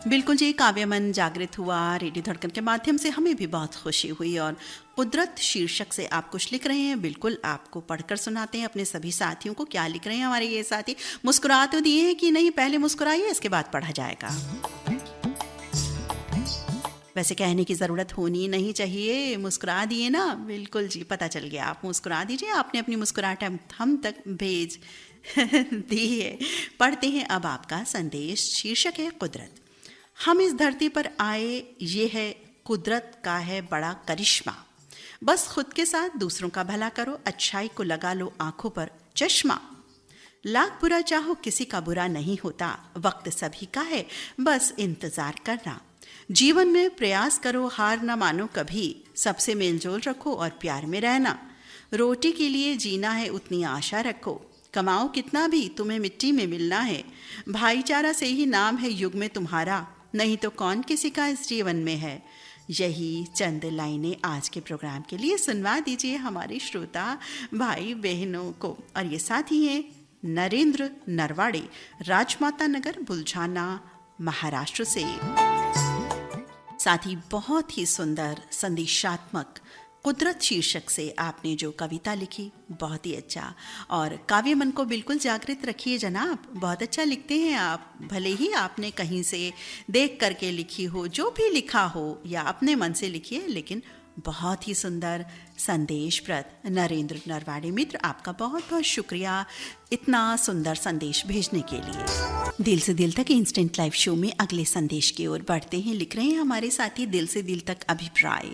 बिल्कुल जी, काव्य मन जागृत हुआ रेडियो धड़कन के माध्यम से, हमें भी बहुत खुशी हुई। और कुदरत शीर्षक से आप कुछ लिख रहे हैं, बिल्कुल आपको पढ़कर सुनाते हैं अपने सभी साथियों को। क्या लिख रहे हैं हमारे ये साथी? मुस्कुरा तो दिए हैं कि नहीं, पहले मुस्कुराइए, इसके बाद पढ़ा जाएगा। वैसे कहने की ज़रूरत होनी नहीं चाहिए, मुस्कुरा दिए ना। बिल्कुल जी, पता चल गया, आप मुस्कुरा दीजिए। आपने अपनी मुस्कुराहट हम तक भेज दी है। पढ़ते हैं अब आपका संदेश। शीर्षक है कुदरत। हम इस धरती पर आए, ये है कुदरत का है बड़ा करिश्मा। बस खुद के साथ दूसरों का भला करो, अच्छाई को लगा लो आंखों पर चश्मा। लाख बुरा चाहो किसी का बुरा नहीं होता, वक्त सभी का है बस इंतज़ार करना। जीवन में प्रयास करो, हार ना मानो कभी, सबसे मेलजोल रखो और प्यार में रहना। रोटी के लिए जीना है उतनी आशा रखो, कमाओ कितना भी तुम्हें मिट्टी में मिलना है। भाईचारा से ही नाम है युग में तुम्हारा, नहीं तो कौन किसी का इस जीवन में है। यही चंद लाइनें आज के प्रोग्राम के लिए सुनवा दीजिए हमारे श्रोता भाई बहनों को। और ये साथी हैं नरेंद्र नरवाड़े, राजमाता नगर, बुलझाना, महाराष्ट्र से। साथ ही बहुत ही सुंदर संदेशात्मक कुदरत शीर्षक से आपने जो कविता लिखी, बहुत ही अच्छा। और काव्य मन को बिल्कुल जागृत रखिए जनाब, बहुत अच्छा लिखते हैं आप। भले ही आपने कहीं से देख करके लिखी हो, जो भी लिखा हो या अपने मन से लिखिए, लेकिन बहुत ही सुंदर संदेशप्रद। नरेंद्र नरवाड़े मित्र, आपका बहुत बहुत शुक्रिया इतना सुंदर संदेश भेजने के लिए। दिल से दिल तक इंस्टेंट लाइव शो में अगले संदेश की ओर बढ़ते हैं। लिख रहे हैं हमारे साथी दिल से दिल तक अभिप्राय।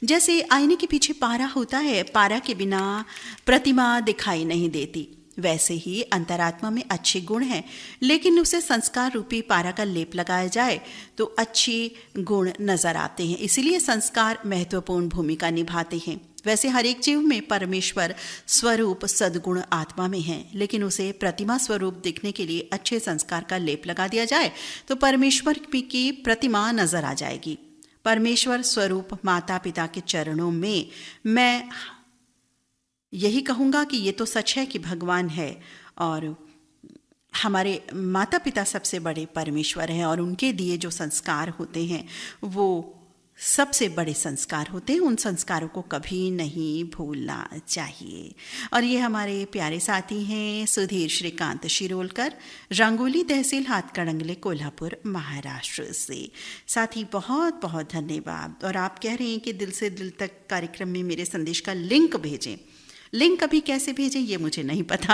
जैसे आईने के पीछे पारा होता है, पारा के बिना प्रतिमा दिखाई नहीं देती, वैसे ही अंतरात्मा में अच्छे गुण हैं, लेकिन उसे संस्कार रूपी पारा का लेप लगाया जाए तो अच्छे गुण नजर आते हैं। इसीलिए संस्कार महत्वपूर्ण भूमिका निभाते हैं। वैसे हर एक जीव में परमेश्वर स्वरूप सद्गुण आत्मा में है, लेकिन उसे प्रतिमा स्वरूप दिखने के लिए अच्छे संस्कार का लेप लगा दिया जाए तो परमेश्वर की प्रतिमा नजर आ जाएगी। परमेश्वर स्वरूप माता पिता के चरणों में मैं यही कहूँगा कि ये तो सच है कि भगवान है और हमारे माता पिता सबसे बड़े परमेश्वर हैं और उनके दिए जो संस्कार होते हैं वो सबसे बड़े संस्कार होते हैं। उन संस्कारों को कभी नहीं भूलना चाहिए। और ये हमारे प्यारे साथी हैं सुधीर श्रीकांत शिरोलकर, रंगोली तहसील हाथकड़ंगले, कोल्हापुर, महाराष्ट्र से। साथी बहुत बहुत धन्यवाद। और आप कह रहे हैं कि दिल से दिल तक कार्यक्रम में मेरे संदेश का लिंक भेजें। लिंक अभी कैसे भेजें ये मुझे नहीं पता।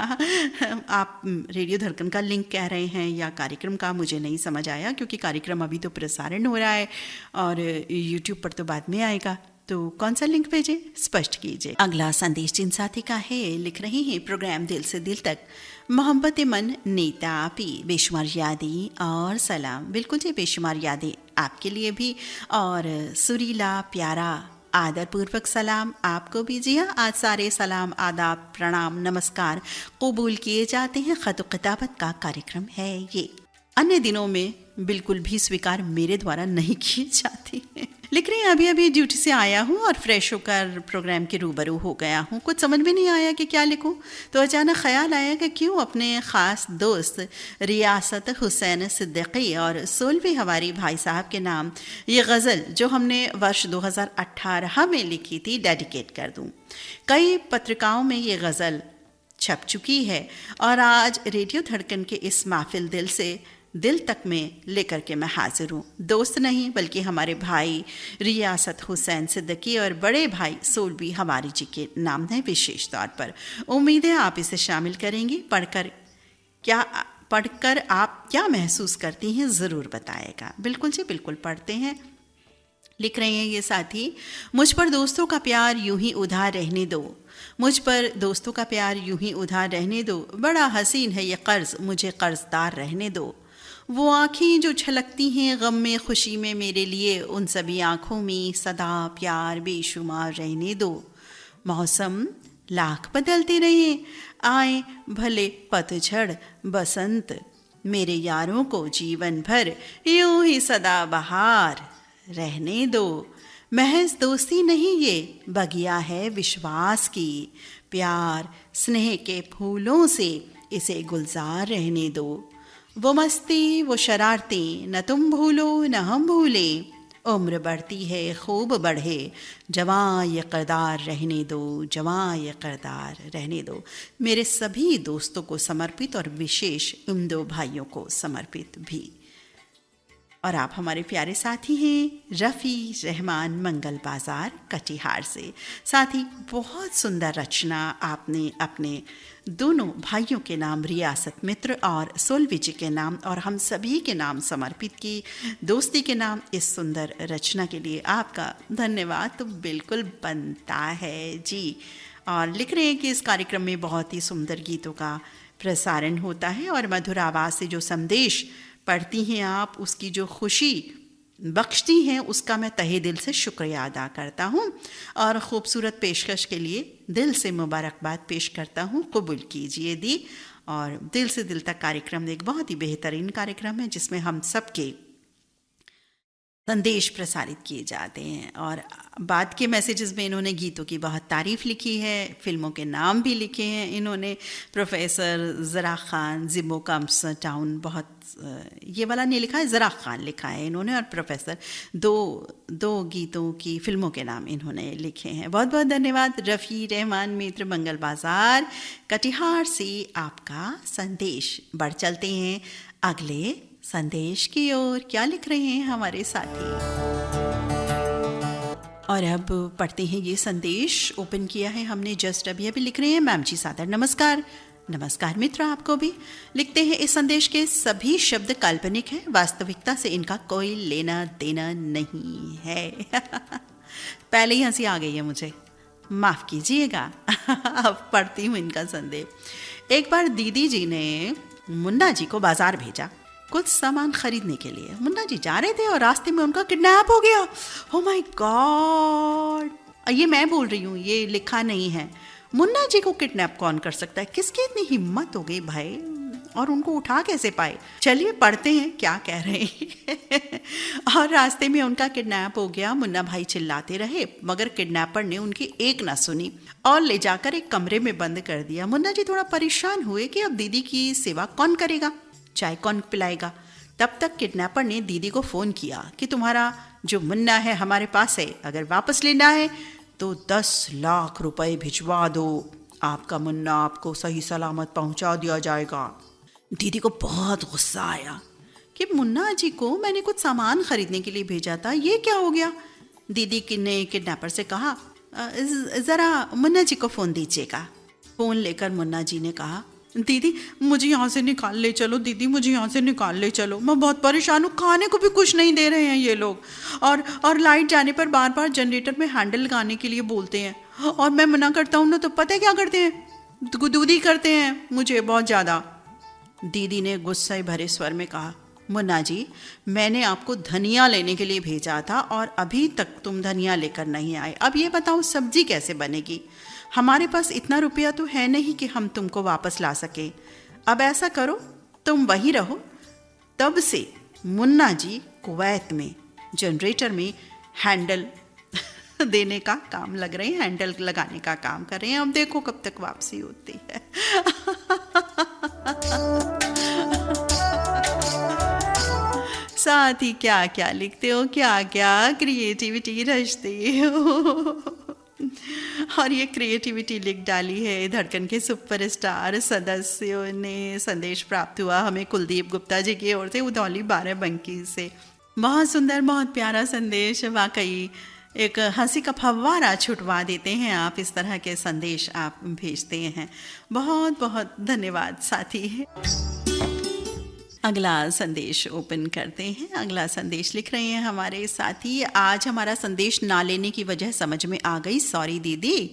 आप रेडियो धड़कन का लिंक कह रहे हैं या कार्यक्रम का, मुझे नहीं समझ आया, क्योंकि कार्यक्रम अभी तो प्रसारण हो रहा है और यूट्यूब पर तो बाद में आएगा। तो कौन सा लिंक भेजें स्पष्ट कीजिए। अगला संदेश जिन साथी का है, लिख रहे हैं प्रोग्राम दिल से दिल तक, मोहब्बत मन नेता पी, बेशुमार यादें और सलाम। बिल्कुल जी, बेशुमार यादें आपके लिए भी और सुरीला प्यारा आदरपूर्वक सलाम आपको भी। जी हाँ, आज सारे सलाम, आदाब, प्रणाम, नमस्कार कबूल किए जाते हैं। खत किताबत का कार्यक्रम है ये। अन्य दिनों में बिल्कुल भी स्वीकार मेरे द्वारा नहीं किए जाते हैं। लिख रही हैं, अभी अभी ड्यूटी से आया हूँ और फ्रेश होकर प्रोग्राम के रूबरू हो गया हूँ। कुछ समझ में नहीं आया कि क्या लिखूँ, तो अचानक ख्याल आया कि क्यों अपने ख़ास दोस्त रियासत हुसैन सिद्दीकी और सोलवी हवारी भाई साहब के नाम ये गज़ल जो हमने वर्ष 2018 में लिखी थी डेडिकेट कर दूँ। कई पत्रिकाओं में ये गज़ल छप चुकी है और आज रेडियो धड़कन के इस महफिल दिल से दिल तक में लेकर के मैं हाजिर हूँ। दोस्त नहीं बल्कि हमारे भाई रियासत हुसैन सिद्दीकी और बड़े भाई सोलवी हवारी जी के नाम है विशेष तौर पर। उम्मीद है आप इसे शामिल करेंगी। पढ़कर आप क्या महसूस करती हैं ज़रूर बताएगा। बिल्कुल जी, बिल्कुल पढ़ते हैं। लिख रहे हैं ये साथी, मुझ पर दोस्तों का प्यार यूं ही उधार रहने दो, मुझ पर दोस्तों का प्यार यूं ही उधार रहने दो, बड़ा हसीन है ये कर्ज, मुझे कर्जदार रहने दो। वो आँखें जो छलकती हैं गम में खुशी में मेरे लिए, उन सभी आँखों में सदा प्यार बेशुमार रहने दो। मौसम लाख बदलते रहे, आए भले पतझड़ बसंत, मेरे यारों को जीवन भर यूं ही सदा बहार रहने दो। महज दोस्ती नहीं ये बगिया है विश्वास की, प्यार स्नेह के फूलों से इसे गुलजार रहने दो। वो मस्ती वो शरारतें न तुम भूलो न हम भूलें, उम्र बढ़ती है खूब बढ़े, जवां ये किरदार रहने दो, जवां ये किरदार रहने दो। मेरे सभी दोस्तों को समर्पित और विशेष इन दो भाइयों को समर्पित भी। और आप हमारे प्यारे साथी हैं रफ़ी रहमान मंगल बाज़ार कटिहार से। साथी बहुत सुंदर रचना आपने अपने दोनों भाइयों के नाम रियासत मित्र और सोलवी जी के नाम और हम सभी के नाम समर्पित की। दोस्ती के नाम इस सुंदर रचना के लिए आपका धन्यवाद तो बिल्कुल बनता है जी। और लिख रहे हैं कि इस कार्यक्रम में बहुत ही सुंदर गीतों का प्रसारण होता है और मधुर आवाज़ से जो संदेश पढ़ती हैं आप, उसकी जो खुशी बख्शती हैं, उसका मैं तहे दिल से शुक्रिया अदा करता हूँ और ख़ूबसूरत पेशकश के लिए दिल से मुबारकबाद पेश करता हूँ। कबूल कीजिए दी। और दिल से दिल तक कार्यक्रम एक बहुत ही बेहतरीन कार्यक्रम है जिसमें हम सबके संदेश प्रसारित किए जाते हैं। और बाद के मैसेजेस में इन्होंने गीतों की बहुत तारीफ़ लिखी है, फिल्मों के नाम भी लिखे हैं इन्होंने। प्रोफेसर ज़रा ख़ान, ज़िम्बो कम्स टाउन, बहुत ये वाला नहीं लिखा है, ज़रा ख़ान लिखा है इन्होंने। और प्रोफेसर दो गीतों की फिल्मों के नाम इन्होंने लिखे हैं। बहुत बहुत धन्यवाद रफ़ी रहमान मित्र मंगल बाज़ार कटिहार से आपका संदेश। बढ़ चलते हैं अगले संदेश की ओर। क्या लिख रहे हैं हमारे साथी, और अब पढ़ते हैं ये संदेश। ओपन किया है हमने जस्ट अभी अभी। लिख रहे हैं मैम जी सादर नमस्कार। नमस्कार मित्र, आपको भी। लिखते हैं इस संदेश के सभी शब्द काल्पनिक हैं, वास्तविकता से इनका कोई लेना देना नहीं है। पहले ही हंसी आ गई है मुझे, माफ़ कीजिएगा। अब पढ़ती हूँ इनका संदेश। एक बार दीदी जी ने मुन्ना जी को बाजार भेजा कुछ सामान खरीदने के लिए। मुन्ना जी जा रहे थे और रास्ते में उनका किडनैप हो गया। Oh my God! ये मैं बोल रही हूँ, ये लिखा नहीं है। मुन्ना जी को किडनैप कौन कर सकता है? किसकी इतनी हिम्मत हो गई भाई? और उनको उठा कैसे पाए। चलिए पढ़ते हैं क्या कह रहे हैं। और रास्ते में उनका किडनैप हो गया। मुन्ना भाई चिल्लाते रहे मगर किडनैपर ने उनकी एक ना सुनी और ले जाकर एक कमरे में बंद कर दिया। मुन्ना जी थोड़ा परेशान हुए कि अब दीदी की सेवा कौन करेगा, चाय कौन पिलाएगा। तब तक किडनैपर ने दीदी को फ़ोन किया कि तुम्हारा जो मुन्ना है हमारे पास है, अगर वापस लेना है तो 10 लाख रुपए भिजवा दो, आपका मुन्ना आपको सही सलामत पहुंचा दिया जाएगा। दीदी को बहुत गुस्सा आया कि मुन्ना जी को मैंने कुछ सामान खरीदने के लिए भेजा था, ये क्या हो गया। दीदी ने किडनैपर से कहा ज़रा मुन्ना जी को फ़ोन दीजिएगा। फ़ोन लेकर मुन्ना जी ने कहा दीदी मुझे यहाँ से निकाल ले चलो, दीदी मुझे यहाँ से निकाल ले चलो, मैं बहुत परेशान हूँ, खाने को भी कुछ नहीं दे रहे हैं ये लोग, और लाइट जाने पर बार बार जनरेटर में हैंडल लगाने के लिए बोलते हैं, और मैं मना करता हूँ ना तो पता है क्या करते हैं, गुदगुदी करते हैं मुझे बहुत ज़्यादा। दीदी ने गुस्से भरे स्वर में कहा मुन्ना जी मैंने आपको धनिया लेने के लिए भेजा था और अभी तक तुम धनिया लेकर नहीं आए, अब ये बताओ सब्जी कैसे बनेगी। हमारे पास इतना रुपया तो है नहीं कि हम तुमको वापस ला सके। अब ऐसा करो तुम वहीं रहो। तब से मुन्ना जी कुवैत में जनरेटर में हैंडल देने का काम लग रहे हैं, हैंडल लगाने का काम कर रहे हैं। अब देखो कब तक वापसी होती है। साथ ही क्या क्या लिखते हो, क्या क्या क्रिएटिविटी रचते हो। और ये क्रिएटिविटी लिख डाली है धड़कन के सुपरस्टार सदस्यों ने। संदेश प्राप्त हुआ हमें कुलदीप गुप्ता जी की ओर से उधौली 12 बंकी से। बहुत सुंदर बहुत प्यारा संदेश, वाकई एक हंसी का फव्वारा छुटवा देते हैं आप, इस तरह के संदेश आप भेजते हैं। बहुत बहुत धन्यवाद साथी। अगला संदेश ओपन करते हैं। अगला संदेश लिख रहे हैं हमारे साथी, आज हमारा संदेश ना लेने की वजह समझ में आ गई, सॉरी दीदी।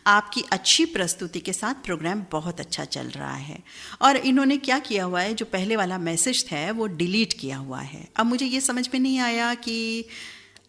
आपकी अच्छी प्रस्तुति के साथ प्रोग्राम बहुत अच्छा चल रहा है। और इन्होंने क्या किया हुआ है, जो पहले वाला मैसेज था वो डिलीट किया हुआ है। अब मुझे ये समझ में नहीं आया कि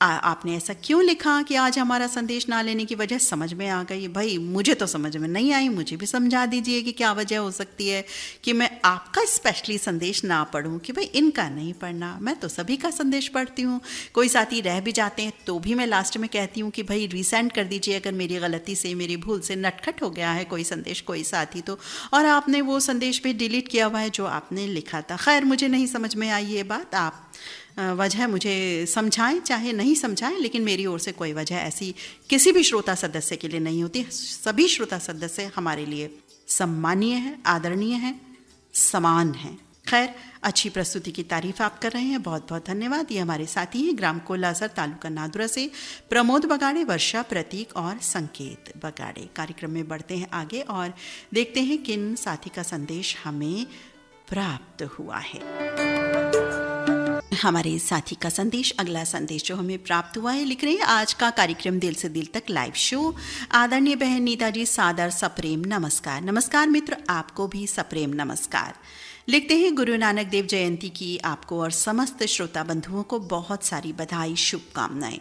आपने ऐसा क्यों लिखा कि आज हमारा संदेश ना लेने की वजह समझ में आ गई। भाई मुझे तो समझ में नहीं आई, मुझे भी समझा दीजिए कि क्या वजह हो सकती है कि मैं आपका स्पेशली संदेश ना पढ़ूं, कि भाई इनका नहीं पढ़ना, मैं तो सभी का संदेश पढ़ती हूँ। कोई साथी रह भी जाते हैं तो भी मैं लास्ट में कहती हूँ कि भाई रीसेंड कर दीजिए अगर मेरी गलती से, मेरी भूल से नटखट हो गया है कोई संदेश, कोई साथी तो। और आपने वो संदेश भी डिलीट किया हुआ है जो आपने लिखा था। खैर मुझे नहीं समझ में आई ये बात, आप वजह मुझे समझाएं चाहे नहीं समझाएं, लेकिन मेरी ओर से कोई वजह ऐसी किसी भी श्रोता सदस्य के लिए नहीं होती। सभी श्रोता सदस्य हमारे लिए सम्मानीय हैं, आदरणीय हैं, समान हैं। खैर अच्छी प्रस्तुति की तारीफ आप कर रहे हैं, बहुत बहुत धन्यवाद। ये हमारे साथी हैं ग्राम कोलासर तालुका नादुरा से प्रमोद बगाड़े, वर्षा, प्रतीक और संकेत बगाड़े। कार्यक्रम में बढ़ते हैं आगे और देखते हैं किन साथी का संदेश हमें प्राप्त हुआ है। हमारे साथी का संदेश, अगला संदेश जो हमें प्राप्त हुआ है, लिख रहे हैं आज का कार्यक्रम दिल से दिल तक लाइव शो। आदरणीय बहन नीता जी सादर सप्रेम नमस्कार। नमस्कार मित्र, आपको भी सप्रेम नमस्कार। लिखते हैं गुरु नानक देव जयंती की आपको और समस्त श्रोता बंधुओं को बहुत सारी बधाई, शुभकामनाएं।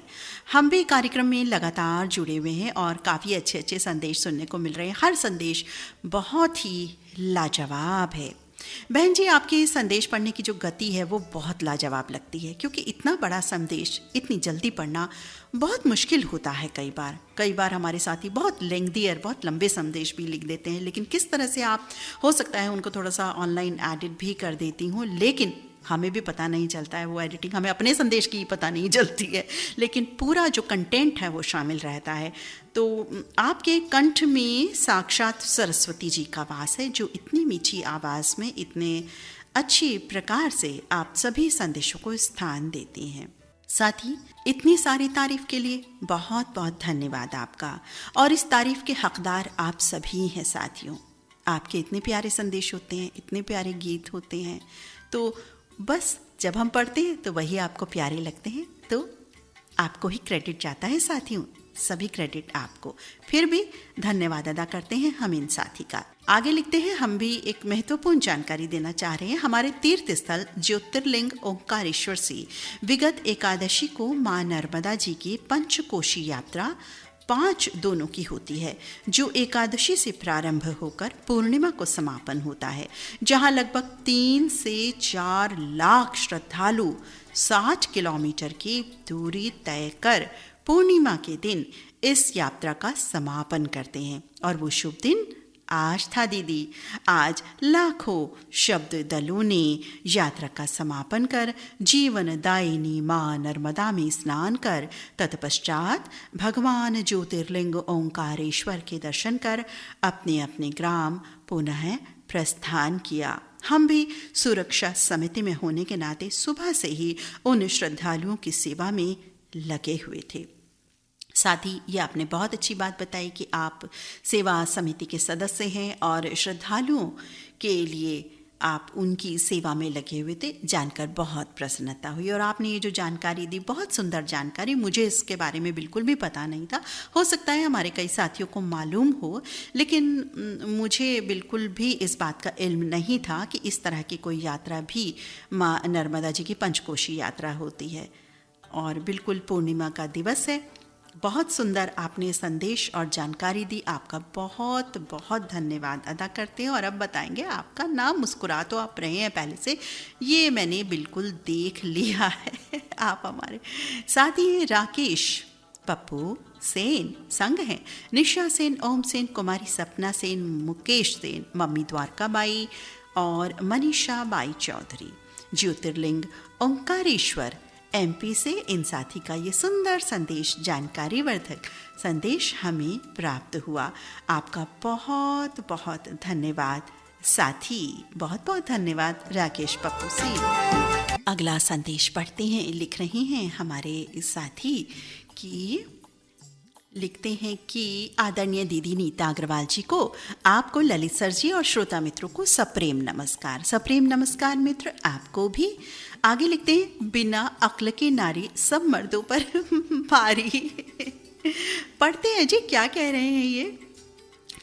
हम भी कार्यक्रम में लगातार जुड़े हुए हैं और काफ़ी अच्छे अच्छे संदेश सुनने को मिल रहे हैं। हर संदेश बहुत ही लाजवाब है। बहन जी आपके संदेश पढ़ने की जो गति है वो बहुत लाजवाब लगती है, क्योंकि इतना बड़ा संदेश इतनी जल्दी पढ़ना बहुत मुश्किल होता है। कई बार हमारे साथी बहुत लेंथी और बहुत लंबे संदेश भी लिख देते हैं, लेकिन किस तरह से आप, हो सकता है उनको थोड़ा सा ऑनलाइन एडिट भी कर देती हूँ, लेकिन हमें भी पता नहीं चलता है वो एडिटिंग, हमें अपने संदेश की पता नहीं चलती है, लेकिन पूरा जो कंटेंट है वो शामिल रहता है। तो आपके कंठ में साक्षात सरस्वती जी का वास है, जो इतनी मीठी आवाज़ में इतने अच्छी प्रकार से आप सभी संदेशों को स्थान देती हैं। साथ ही इतनी सारी तारीफ के लिए बहुत बहुत धन्यवाद आपका, और इस तारीफ के हकदार आप सभी हैं साथियों। आपके इतने प्यारे संदेश होते हैं, इतने प्यारे गीत होते हैं, तो बस जब हम पढ़ते हैं तो वही आपको प्यारे लगते हैं, तो आपको ही क्रेडिट जाता है साथियों, सभी क्रेडिट आपको। फिर भी धन्यवाद अदा करते हैं हम इन साथी का। आगे लिखते हैं, हम भी एक महत्वपूर्ण जानकारी देना चाह रहे हैं। हमारे तीर्थ स्थल ज्योतिर्लिंग ओंकारेश्वर से विगत एकादशी को मां नर्मदा जी की पंचकोशी यात्रा 5 दोनों की होती है, जो एकादशी से प्रारंभ होकर पूर्णिमा को समापन होता है, जहां लगभग 3 से 4 लाख श्रद्धालु 60 किलोमीटर की दूरी तय कर पूर्णिमा के दिन इस यात्रा का समापन करते हैं। और वो शुभ दिन आज था दीदी। आज लाखों शब्द दलों ने यात्रा का समापन कर जीवनदायिनी माँ नर्मदा में स्नान कर तत्पश्चात भगवान ज्योतिर्लिंग ओंकारेश्वर के दर्शन कर अपने अपने ग्राम पुनः प्रस्थान किया। हम भी सुरक्षा समिति में होने के नाते सुबह से ही उन श्रद्धालुओं की सेवा में लगे हुए थे। साथ ही ये आपने बहुत अच्छी बात बताई कि आप सेवा समिति के सदस्य हैं और श्रद्धालुओं के लिए आप उनकी सेवा में लगे हुए थे। जानकर बहुत प्रसन्नता हुई और आपने ये जो जानकारी दी, बहुत सुंदर जानकारी, मुझे इसके बारे में बिल्कुल भी पता नहीं था। हो सकता है हमारे कई साथियों को मालूम हो, लेकिन मुझे बिल्कुल भी इस बात का इल्म नहीं था कि इस तरह की कोई यात्रा भी माँ नर्मदा जी की पंचकोशी यात्रा होती है। और बिल्कुल पूर्णिमा का दिवस है। बहुत सुंदर आपने संदेश और जानकारी दी, आपका बहुत बहुत धन्यवाद अदा करते हैं। और अब बताएंगे आपका नाम। मुस्कुरा तो आप रहे हैं पहले से, ये मैंने बिल्कुल देख लिया है। आप हमारे साथ ही राकेश पप्पू सेन संग हैं, निशा सेन, ओम सेन, कुमारी सपना सेन, मुकेश सेन, मम्मी द्वारका बाई और मनीषा बाई चौधरी। ज्योतिर्लिंग ओंकारेश्वर MP से इन साथी का ये सुंदर संदेश, जानकारी वर्धक संदेश हमें प्राप्त हुआ। आपका बहुत बहुत धन्यवाद साथी, बहुत बहुत धन्यवाद राकेश पप्पू से। अगला संदेश पढ़ते हैं। लिख रहे हैं हमारे साथी कि लिखते हैं कि आदरणीय दीदी नीता अग्रवाल जी को, आपको, ललित सर जी और श्रोता मित्रों को सप्रेम नमस्कार। सप्रेम नमस्कार मित्र आपको भी। आगे लिखते हैं, बिना अक्ल की नारी सब मर्दों पर भारी। पढ़ते हैं जी, क्या कह रहे हैं ये।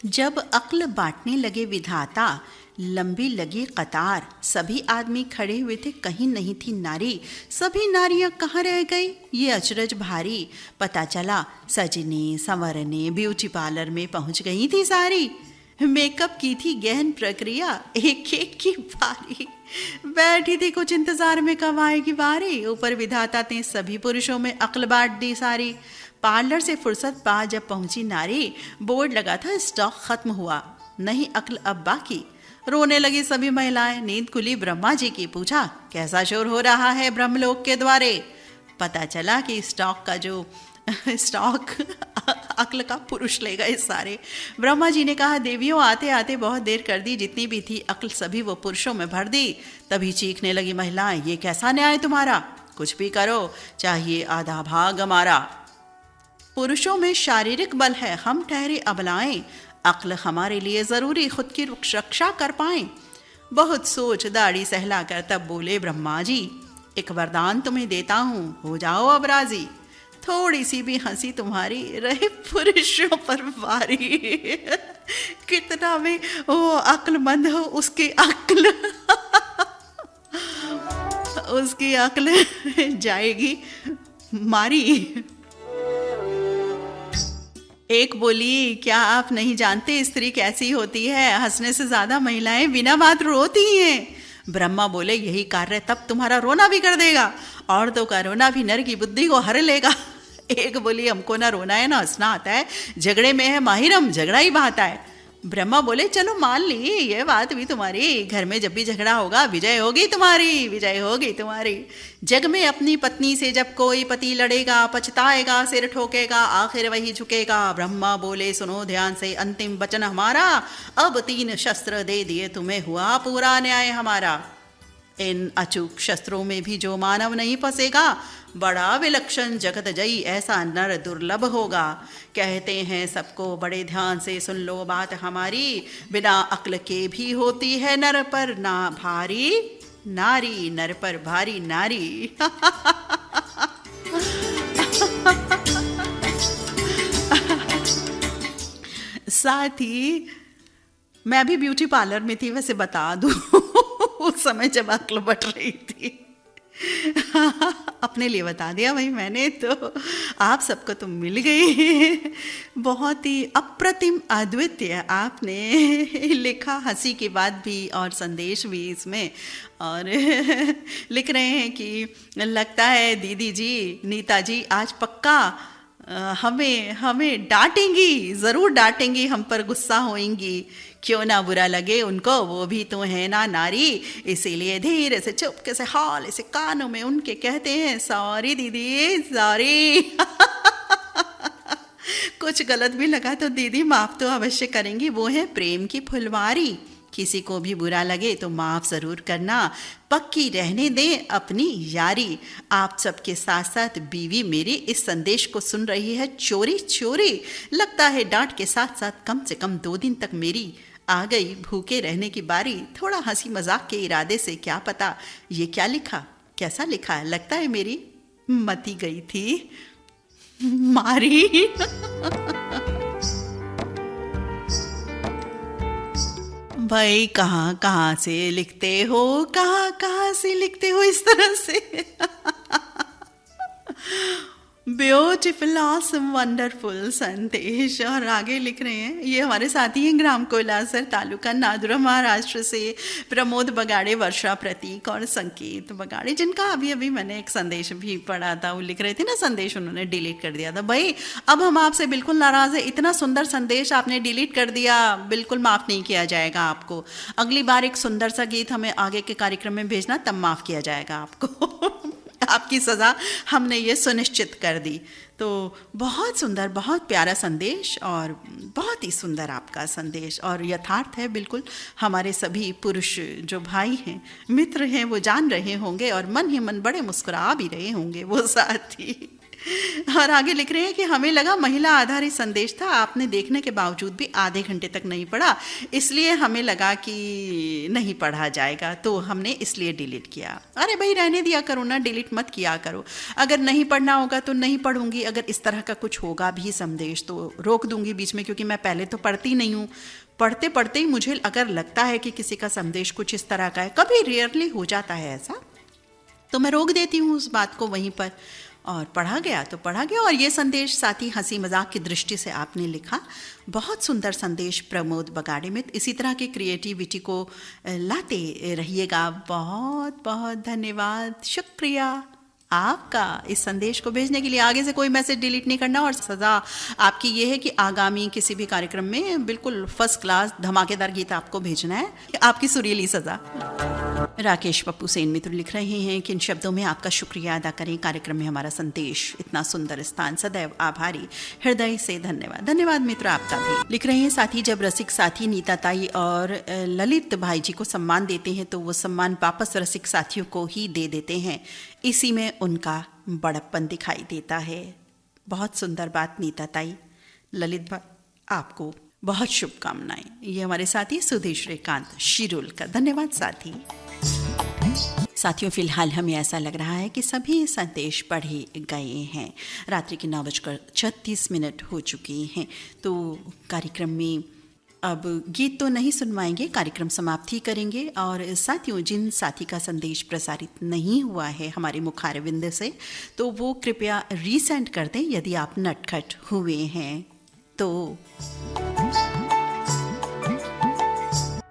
जब अक्ल बांटने लगे विधाता, लंबी लगी कतार, सभी आदमी खड़े हुए थे, कहीं नहीं थी नारी, सभी नारियां कहाँ रह गई, ये अचरज भारी। पता चला सजने संवरने ब्यूटी पार्लर में पहुंच गई थी सारी, मेकअप की थी गहन प्रक्रिया, एक एक की बारी, बैठी थी कुछ इंतजार में कब आएगी बारी। ऊपर विधाता ने सभी पुरुषों में अक्ल बांट दी सारी। पार्लर से फुर्सत पा जब पहुंची नारी, बोर्ड लगा था स्टॉक खत्म हुआ, नहीं अक्ल अब बाकी। रोने लगी सभी महिलाएं, नींद खुली ब्रह्मा जी की, पूछा कैसा शोर हो रहा है ब्रह्मलोक के द्वारे। पता चला कि स्टॉक अक्ल का पुरुष ले गए सारे। ब्रह्मा जी ने कहा, देवियों आते आते बहुत देर कर दी, जितनी भी थी अक्ल सभी वो पुरुषों में भर दी। तभी चीखने लगी महिलाएं, ये कैसा न्याय तुम्हारा, कुछ भी करो चाहिए आधा भाग हमारा। पुरुषों में शारीरिक बल है, हम ठहरे अबलाएं, अक्ल हमारे लिए जरूरी, खुद की रक्षा कर पाएं। बहुत सोच दाढ़ी सहलाकर तब बोले ब्रह्मा जी, एक वरदान तुम्हें देता हूँ, हो जाओ अब राजी। थोड़ी सी भी हंसी तुम्हारी रहे पुरुषों पर भारी। कितना भी वो अक्लमंद हो, उसकी अक्ल जाएगी मारी। एक बोली, क्या आप नहीं जानते स्त्री कैसी होती है, हंसने से ज्यादा महिलाएं बिना बात रोती हैं। ब्रह्मा बोले, यही कार्य तब तुम्हारा रोना भी कर देगा, औरतों का रोना भी नर की बुद्धि को हर लेगा। एक बोली, हमको ना रोना है ना हंसना आता है, झगड़े में है माहिर हम, झगड़ा ही बहाता है। ब्रह्मा बोले, चलो मान ली ये बात भी तुम्हारी, घर में जब भी झगड़ा होगा विजय होगी तुम्हारी, विजय होगी तुम्हारी। जग में अपनी पत्नी से जब कोई पति लड़ेगा, पछताएगा, सिर ठोकेगा, आखिर वही झुकेगा। ब्रह्मा बोले, सुनो ध्यान से अंतिम वचन हमारा, अब 3 शस्त्र दे दिए तुम्हें, हुआ पूरा न्याय हमारा। इन अचूक शस्त्रों में भी जो मानव नहीं फंसेगा, बड़ा विलक्षण जगत जई ऐसा नर दुर्लभ होगा। कहते हैं सबको बड़े ध्यान से सुन लो बात हमारी, बिना अक्ल के भी होती है नर पर ना भारी नारी, नर पर भारी नारी। साथ ही मैं भी ब्यूटी पार्लर में थी, वैसे बता दूं उस समय जब अक्ल बट रही थी। अपने लिए बता दिया भाई मैंने तो, आप सबको तो मिल गई। बहुत ही अप्रतिम अद्वितीय आपने लिखा, हंसी की बात भी और संदेश भी इसमें। और लिख रहे हैं कि लगता है दीदी जी, नीता जी आज पक्का हमें डांटेंगी, ज़रूर डांटेंगी, हम पर गुस्सा होंगी। क्यों ना बुरा लगे उनको, वो भी तो है ना नारी, इसीलिए धीरे से चुपके से हौले से कानों में उनके कहते हैं सॉरी दीदी सॉरी। कुछ गलत भी लगा तो दीदी माफ़ तो अवश्य करेंगी, वो है प्रेम की फुलवारी। किसी को भी बुरा लगे तो माफ़ ज़रूर करना, पक्की रहने दें अपनी यारी। आप सबके साथ साथ बीवी मेरी इस संदेश को सुन रही है चोरी चोरी। लगता है डांट के साथ साथ कम से कम 2 दिन तक मेरी आ गई भूखे रहने की बारी। थोड़ा हंसी मजाक के इरादे से, क्या पता ये क्या लिखा, कैसा लिखा है। लगता है मेरी मती गई थी मारी। भाई कहाँ कहाँ से लिखते हो, कहाँ कहाँ से लिखते हो इस तरह से। ब्यूटीफुल ऑसम वंडरफुल संदेश। और आगे लिख रहे हैं, ये हमारे साथी हैं ग्राम कोयलासर तालुका नादुरा महाराष्ट्र से प्रमोद बगाड़े, वर्षा, प्रतीक और संकेत बगाड़े, जिनका अभी अभी मैंने एक संदेश भी पढ़ा था। वो लिख रहे थे ना संदेश, उन्होंने डिलीट कर दिया था। भाई अब हम आपसे बिल्कुल नाराज़ है, इतना सुंदर संदेश आपने डिलीट कर दिया, बिल्कुल माफ़ नहीं किया जाएगा आपको। अगली बार एक सुंदर सा गीत हमें आगे के कार्यक्रम में भेजना, तब माफ़ किया जाएगा आपको। आपकी सज़ा हमने ये सुनिश्चित कर दी। तो बहुत सुंदर, बहुत प्यारा संदेश और बहुत ही सुंदर आपका संदेश, और यथार्थ है बिल्कुल। हमारे सभी पुरुष जो भाई हैं, मित्र हैं, वो जान रहे होंगे और मन ही मन बड़े मुस्कुरा भी रहे होंगे वो साथी। और आगे लिख रहे हैं कि हमें लगा महिला आधारित संदेश था, आपने देखने के बावजूद भी आधे घंटे तक नहीं पढ़ा, इसलिए हमें लगा कि नहीं पढ़ा जाएगा, तो हमने इसलिए डिलीट किया। अरे भाई रहने दिया करो ना, डिलीट मत किया करो। अगर नहीं पढ़ना होगा तो नहीं पढ़ूंगी, अगर इस तरह का कुछ होगा भी संदेश तो रोक दूंगी बीच में, क्योंकि मैं पहले तो पढ़ती नहीं हूँ। पढ़ते पढ़ते ही मुझे अगर लगता है कि किसी का संदेश कुछ इस तरह का है, कभी रेयरली हो जाता है ऐसा, तो मैं रोक देती हूँ उस बात को वहीं पर, और पढ़ा गया तो पढ़ा गया। और ये संदेश साथ ही हंसी मजाक की दृष्टि से आपने लिखा, बहुत सुंदर संदेश प्रमोद बगाड़े में। इसी तरह की क्रिएटिविटी को लाते रहिएगा। बहुत बहुत धन्यवाद, शुक्रिया आपका इस संदेश को भेजने के लिए। आगे से कोई मैसेज डिलीट नहीं करना, और सज़ा आपकी ये है कि आगामी किसी भी कार्यक्रम में बिल्कुल फर्स्ट क्लास धमाकेदार गीत आपको भेजना है, आपकी सुरीली सज़ा। राकेश पप्पू सेन मित्र लिख रहे हैं कि इन शब्दों में आपका शुक्रिया अदा करें, कार्यक्रम में हमारा संदेश इतना सुंदर स्थान, सदैव आभारी, हृदय से धन्यवाद। धन्यवाद मित्र आपका भी। लिख रहे हैं साथी, जब रसिक साथी नीता ताई और ललित भाई जी को सम्मान देते हैं तो वो सम्मान वापस रसिक साथियों को ही दे देते हैं, इसी में उनका बड़प्पन दिखाई देता है। बहुत सुंदर बात नीता ताई। ललित भाई आपको बहुत शुभकामनाएं। ये हमारे साथी सुधीर श्रीकांत शिरोल का। धन्यवाद साथियों, फिलहाल हमें ऐसा लग रहा है कि सभी संदेश पढ़े गए हैं। रात्रि के 9:36 हो चुके हैं, तो कार्यक्रम में अब गीत तो नहीं सुनवाएंगे, कार्यक्रम समाप्त ही करेंगे। और साथियों, जिन साथी का संदेश प्रसारित नहीं हुआ है हमारे मुखारविंद से, तो वो कृपया रीसेंड कर दें यदि आप नटखट हुए हैं तो।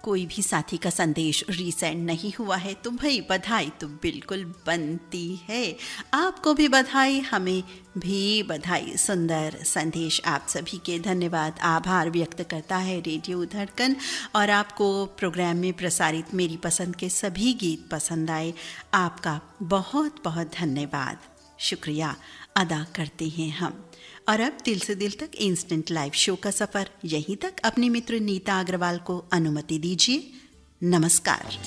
कोई भी साथी का संदेश रीसेंड नहीं हुआ है तो भाई बधाई तो बिल्कुल बनती है। आपको भी बधाई, हमें भी बधाई। सुंदर संदेश आप सभी के धन्यवाद, आभार व्यक्त करता है रेडियो धड़कन। और आपको प्रोग्राम में प्रसारित मेरी पसंद के सभी गीत पसंद आए, आपका बहुत बहुत धन्यवाद, शुक्रिया अदा करते हैं हम। और अब दिल से दिल तक इंस्टेंट लाइव शो का सफ़र यहीं तक। अपनी मित्र नीता अग्रवाल को अनुमति दीजिए। नमस्कार।